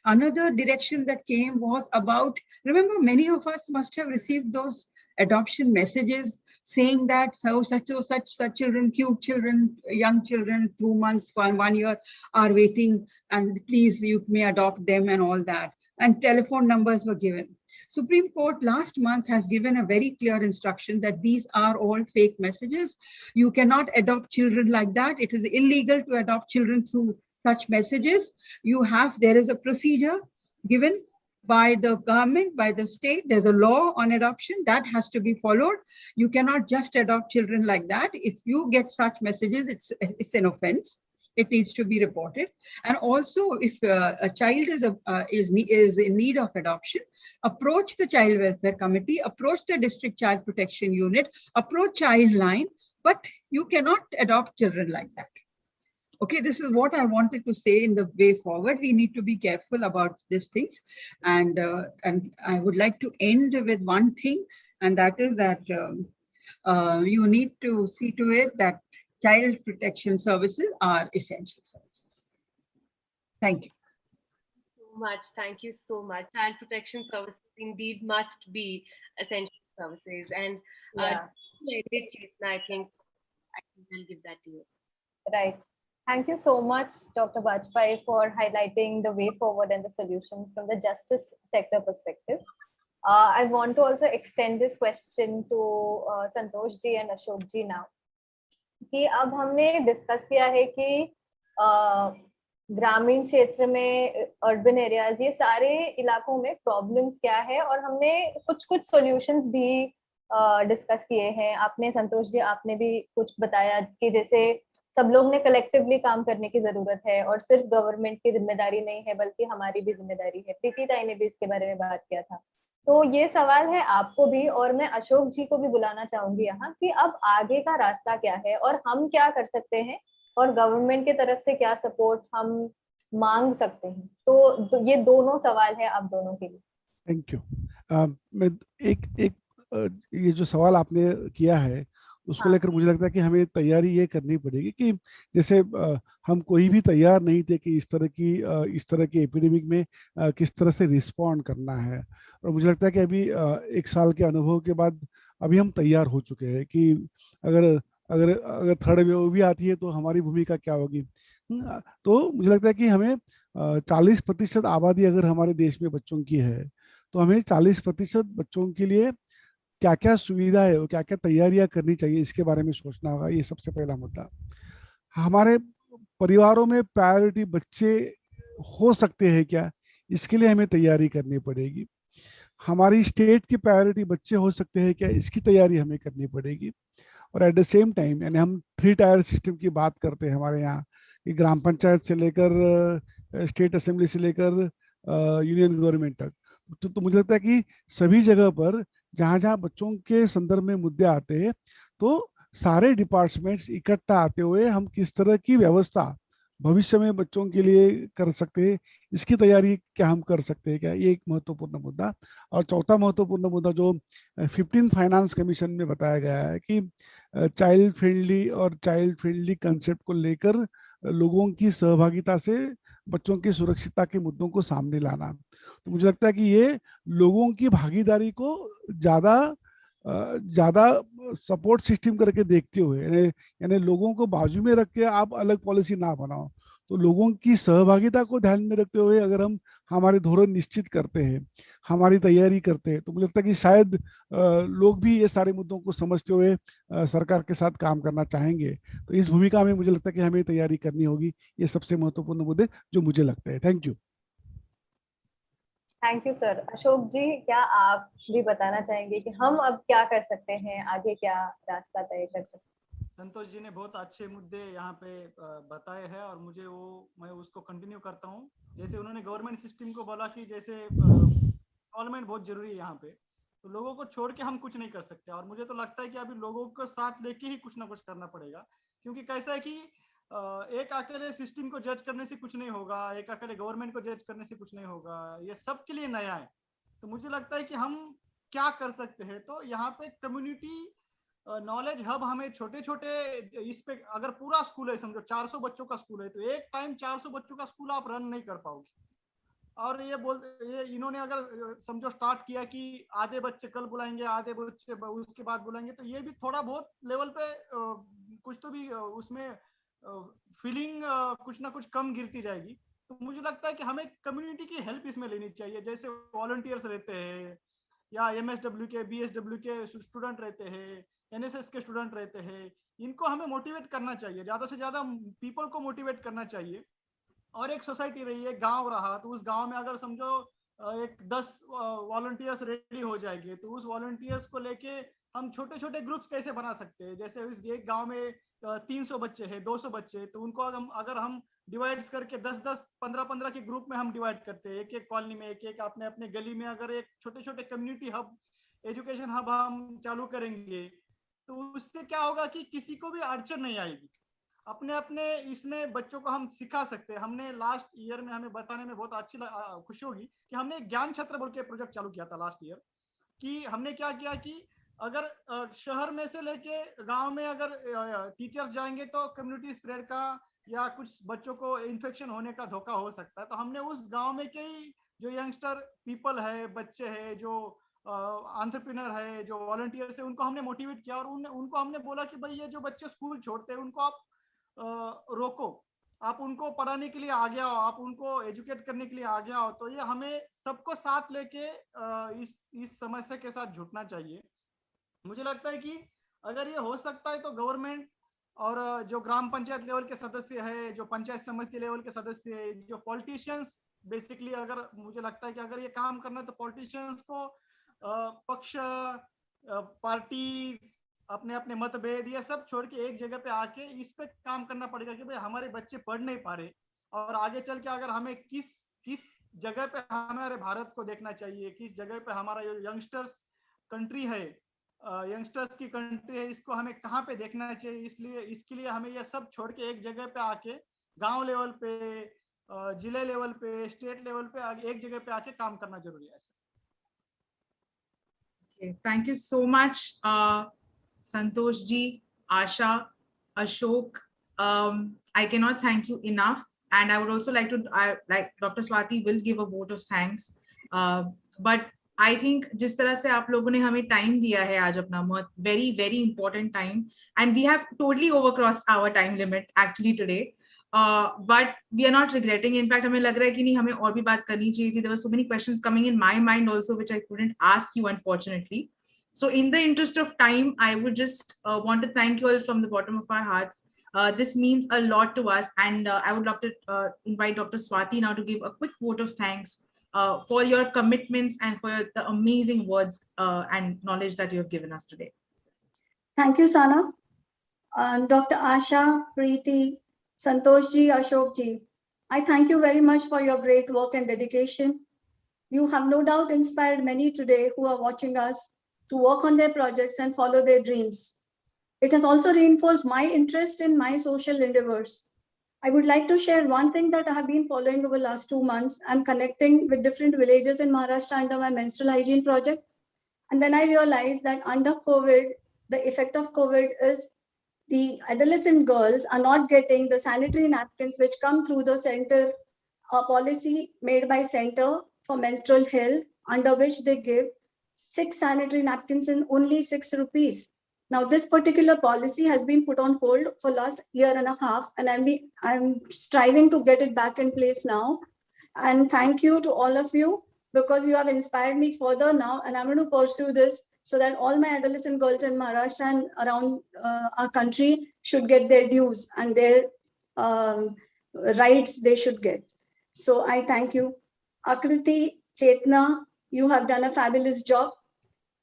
Another direction that came was about, remember, many of us must have received those adoption messages saying that such children, cute children, young children, 2 months, 1 year are waiting, and please, you may adopt them and all that. And telephone numbers were given. Supreme Court last month has given a very clear instruction that these are all fake messages. You cannot adopt children like that. It is illegal to adopt children through such messages. There is a procedure given by the government, by the state. There's a law on adoption that has to be followed. You cannot just adopt children like that. If you get such messages, it's an offense. It needs to be reported. And also, if a child is in need of adoption, approach the Child Welfare Committee, approach the District Child Protection Unit, approach Childline, but you cannot adopt children like that. Okay, this is what I wanted to say in the way forward. We need to be careful about these things. And I would like to end with one thing, and that is that you need to see to it that child protection services are essential services. Thank you. So much. Thank you so much. Child protection services indeed must be essential services. And Chetna, I think I'll give that to you. Right. Thank you so much, Dr. Bajpai, for highlighting the way forward and the solutions from the justice sector perspective. I want to also extend this question to Santosh ji and Ashok ji now. कि अब हमने discuss किया है कि ग्रामीण क्षेत्र में, urban areas, ये सारे इलाकों में प्रॉब्लम्स क्या है, और हमने कुछ सॉल्यूशंस भी डिस्कस किए हैं. आपने, संतोष जी, आपने भी कुछ बताया कि जैसे सब लोग ने कलेक्टिवली काम करने की जरूरत है और सिर्फ गवर्नमेंट की जिम्मेदारी नहीं है बल्कि हमारी भी जिम्मेदारी है. प्रीति ताई ने भी इसके बारे में बात किया था. तो ये सवाल है आपको भी, और मैं अशोक जी को भी बुलाना चाहूंगी यहाँ कि अब आगे का रास्ता क्या है और हम क्या कर सकते हैं और गवर्नमेंट की तरफ से क्या सपोर्ट हम मांग सकते हैं. तो ये दोनों सवाल है आप दोनों के लिए. Thank you. मैं एक ये जो सवाल आपने किया है उसको लेकर मुझे लगता है कि हमें तैयारी ये करनी पड़ेगी कि जैसे हम कोई भी तैयार नहीं थे कि इस तरह की एपिडेमिक में किस तरह से रिस्पॉन्ड करना है. और मुझे लगता है कि अभी 1 साल के अनुभव के बाद अभी हम तैयार हो चुके हैं कि अगर थर्ड वेव भी आती है तो हमारी भूमिका क्या होगी. तो मुझे लगता है कि हमें 40% आबादी अगर हमारे देश में बच्चों की है तो हमें 40% बच्चों के लिए क्या क्या सुविधा है और क्या क्या तैयारियां करनी चाहिए इसके बारे में सोचना होगा. ये सबसे पहला मुद्दा. हमारे परिवारों में प्रायोरिटी बच्चे हो सकते हैं क्या, इसके लिए हमें तैयारी करनी पड़ेगी. हमारी स्टेट की प्रायोरिटी बच्चे हो सकते हैं क्या, इसकी तैयारी हमें करनी पड़ेगी. और एट द सेम टाइम यानी हम 3 टायर सिस्टम की बात करते हैं हमारे यहाँ कि ग्राम पंचायत से लेकर स्टेट असेंबली से लेकर यूनियन गवर्नमेंट तक. तो मुझे लगता है कि सभी जगह पर जहाँ जहाँ बच्चों के संदर्भ में मुद्दे आते हैं तो सारे डिपार्टमेंट्स इकट्ठा आते हुए हम किस तरह की व्यवस्था भविष्य में बच्चों के लिए कर सकते हैं, इसकी तैयारी क्या हम कर सकते हैं क्या, ये एक महत्वपूर्ण मुद्दा. और चौथा महत्वपूर्ण मुद्दा जो 15 फाइनेंस कमीशन में बताया गया है कि चाइल्ड फ्रेंडली कंसेप्ट को लेकर लोगों की सहभागिता से बच्चों की सुरक्षितता के मुद्दों को सामने लाना. तो मुझे लगता है कि ये लोगों की भागीदारी को ज्यादा सपोर्ट सिस्टम करके देखते हुए, यानी लोगों को बाजू में रख के आप अलग पॉलिसी ना बनाओ, तो लोगों की सहभागिता को ध्यान में रखते हुए अगर हम हमारे धोरण निश्चित करते हैं, हमारी तैयारी करते हैं, तो मुझे लगता है कि शायद लोग भी ये सारे मुद्दों को समझते हुए सरकार के साथ काम करना चाहेंगे. तो इस भूमिका में मुझे लगता है कि हमें तैयारी करनी होगी. ये सबसे महत्वपूर्ण मुद्दे जो मुझे लगते हैं. Thank you. Thank you sir. Ashok ji, क्या आप भी बताना चाहेंगे कि हम अब क्या कर सकते हैं, आगे क्या रास्ता तय कर सकते हैं? संतोष जी ने बहुत अच्छे मुद्दे यहाँ पे बताए हैं और मैं उसको कंटिन्यू करता हूँ. जैसे उन्होंने गवर्नमेंट सिस्टम को बोला कि जैसे गवर्नमेंट बहुत जरूरी है यहाँ पे, तो लोगों को छोड़ के हम कुछ नहीं कर सकते. और मुझे तो लगता है कि अभी लोगों को साथ लेके ही कुछ ना कुछ करना पड़ेगा, क्योंकि कैसा है कि एक अकेले सिस्टम को जज करने से कुछ नहीं होगा, एक अकेले गवर्नमेंट को जज करने से कुछ नहीं होगा. ये सबके लिए नया है. तो मुझे लगता है कि हम क्या कर सकते हैं, तो यहाँ पे कम्युनिटी नॉलेज हब हमें छोटे छोटे इस पे, अगर पूरा स्कूल है, समझो 400 बच्चों का स्कूल है, तो एक टाइम 400 बच्चों का स्कूल आप रन नहीं कर पाओगे. और ये इन्होंने अगर समझो स्टार्ट किया कि आधे बच्चे कल बुलाएंगे, आधे बच्चे उसके बाद बुलाएंगे, तो ये भी थोड़ा बहुत लेवल पे कुछ तो भी उसमें फीलिंग कुछ ना कुछ कम गिरती जाएगी. तो मुझे लगता है कि हमें कम्युनिटी की हेल्प इसमें लेनी चाहिए. जैसे वॉलंटियर्स रहते हैं या MSW के BSW के स्टूडेंट रहते हैं, NSS के स्टूडेंट रहते हैं, इनको हमें मोटिवेट करना चाहिए, ज्यादा से ज्यादा पीपल को मोटिवेट करना चाहिए. और एक सोसाइटी रही है, गांव रहा, तो उस गांव में अगर समझो एक 10 वॉलंटियर्स रेडी हो जाएंगे, तो उस वॉलंटियर्स को लेके हम छोटे छोटे ग्रुप्स कैसे बना सकते हैं। जैसे इस एक गांव में 300 बच्चे हैं, 200 बच्चे हैं, तो उनको अगर हम डिवाइड करके 10-10, 15-15 के ग्रुप में हम डिवाइड करते हैं, एक एक कॉलोनी में, एक एक अपने अपने गली में अगर एक छोटे छोटे कम्युनिटी हब, एजुकेशन हब हम चालू करेंगे, तो उससे क्या होगा कि किसी को भी अड़चन नहीं आएगी। अपने अपने इसमें बच्चों को हम सिखा सकते हैं। हमने लास्ट ईयर में, हमें बताने में बहुत अच्छी खुशी होगी कि हमने एक ज्ञान छत्र बोल के प्रोजेक्ट चालू किया था लास्ट ईयर। कि हमने क्या किया कि अगर शहर में से लेके गांव में अगर टीचर्स जाएंगे तो कम्युनिटी स्प्रेड का या कुछ बच्चों को इन्फेक्शन होने का धोखा हो सकता है। तो हमने उस गांव में कई जो यंगस्टर पीपल है, बच्चे है, जो एंटरप्रेन्योर है, जो वॉलंटियर्स है, उनको हमने मोटिवेट किया और उनको हमने बोला कि भाई ये जो बच्चे स्कूल छोड़ते हैं उनको आप रोको, आप उनको पढ़ाने के लिए आगे आओ, आप उनको एजुकेट करने के लिए आगे आओ। तो ये हमें सबको साथ लेके इस समस्या के साथ जुटना चाहिए। मुझे लगता है कि अगर ये हो सकता है तो गवर्नमेंट और जो ग्राम पंचायत लेवल के सदस्य है, जो पंचायत समिति लेवल के सदस्य है, जो पॉलिटिशियंस, बेसिकली अगर मुझे लगता है कि अगर ये काम करना है तो पॉलिटिशियंस को पक्ष, पार्टी, अपने अपने मतभेद ये सब छोड़ के एक जगह पे आके इस पे काम करना पड़ेगा कि भाई हमारे बच्चे पढ़ नहीं पा रहे, और आगे चल के अगर हमें किस किस जगह पे हमारे भारत को देखना चाहिए, किस जगह पे हमारा यंगस्टर्स कंट्री है, यंगस्टर्स की कंट्री है, इसको हमें कहाँ पे देखना चाहिए। इसलिए इसके लिए हमें ये सब छोड़ के एक जगह पे आके गांव लेवल पे, जिले लेवल पे, स्टेट लेवल पे एक जगह पे आके काम करना जरूरी है। Thank you so much, Santosh ji, Asha, Ashok. I cannot thank you enough, and I would also like to, like Dr. Swati will give a vote of thanks. But I think जिस तरह से आप लोगों ने हमें time दिया है आज अपना, very very important time, and we have totally overcrossed our time limit actually today. But we are not regretting. In fact, हमें लग रहा है कि नहीं, हमें और भी बात करनी चाहिए थी. There were so many questions coming in my mind also, which I couldn't ask you, unfortunately. So in the interest of time, I would just want to thank you all from the bottom of our hearts. This means a lot to us. And I would love to invite Dr. Swati now to give a quick vote of thanks for your commitments and for the amazing words and knowledge that you have given us today. Thank you, Sana. Dr. Asha, Preeti, Santosh ji, Ashok ji, I thank you very much for your great work and dedication. You have no doubt inspired many today who are watching us to work on their projects and follow their dreams. It has also reinforced my interest in my social endeavors. I would like to share one thing that I have been following over the last 2 months. I'm connecting with different villages in Maharashtra under my menstrual hygiene project. And then I realized that under COVID, the effect of COVID is the adolescent girls are not getting the sanitary napkins which come through the center, a policy made by Center for Menstrual Health, under which they give 6 sanitary napkins in only 6 rupees. Now, this particular policy has been put on hold for last year and a half, and I'm striving to get it back in place now. And thank you to all of you, because you have inspired me further now, and I'm going to pursue this so that all my adolescent girls in Maharashtra and around our country should get their dues and their rights they should get. So I thank you. Akriti, Chetna, you have done a fabulous job.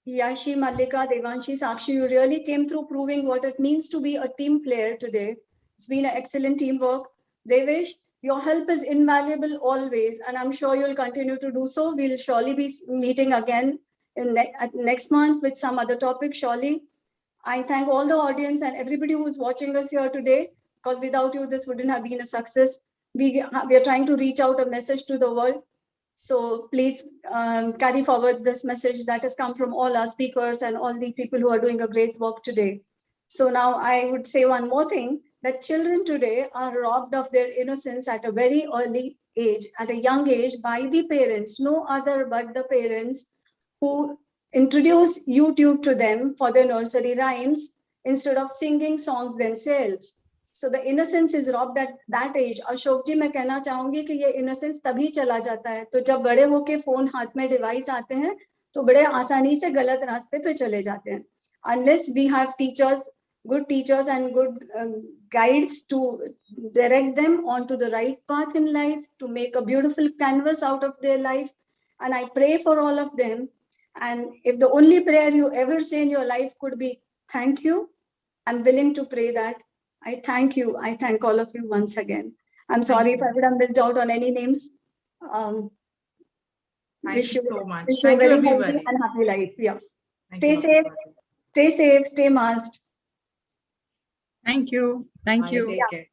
Yashi, Mallika, Devanshi, Sakshi, you really came through proving what it means to be a team player today. It's been an excellent teamwork. Devesh, your help is invaluable always, and I'm sure you'll continue to do so. We'll surely be meeting again next month with some other topic, surely. I thank all the audience and everybody who's watching us here today, because without you, this wouldn't have been a success. We are trying to reach out a message to the world. So please carry forward this message that has come from all our speakers and all the people who are doing a great work today. So now I would say one more thing, that children today are robbed of their innocence at a very early age, at a young age, by the parents, no other but the parents, who introduce YouTube to them for their nursery rhymes instead of singing songs themselves. So the innocence is robbed at that age. Ashok जी, मैं कहना चाहूंगी कि ये innocence तभी चला जाता है तो जब बड़े होके फोन हाथ में डिवाइस आते हैं तो बड़े आसानी से गलत रास्ते पे चले जाते हैं. Unless we have teachers, good teachers and good guides to direct them onto the right path in life, to make a beautiful canvas out of their life, and I pray for all of them. And if the only prayer you ever say in your life could be thank you, I'm willing to pray that. I thank you. I thank all of you once again. I'm sorry if I would have missed out on any names. Thank Wish you so much. wish you a Thank you, very healthy everybody. and happy life. Yeah. Thank Stay you, safe. Stay safe. Stay masked. Thank you. Thank Bye. you. Take care.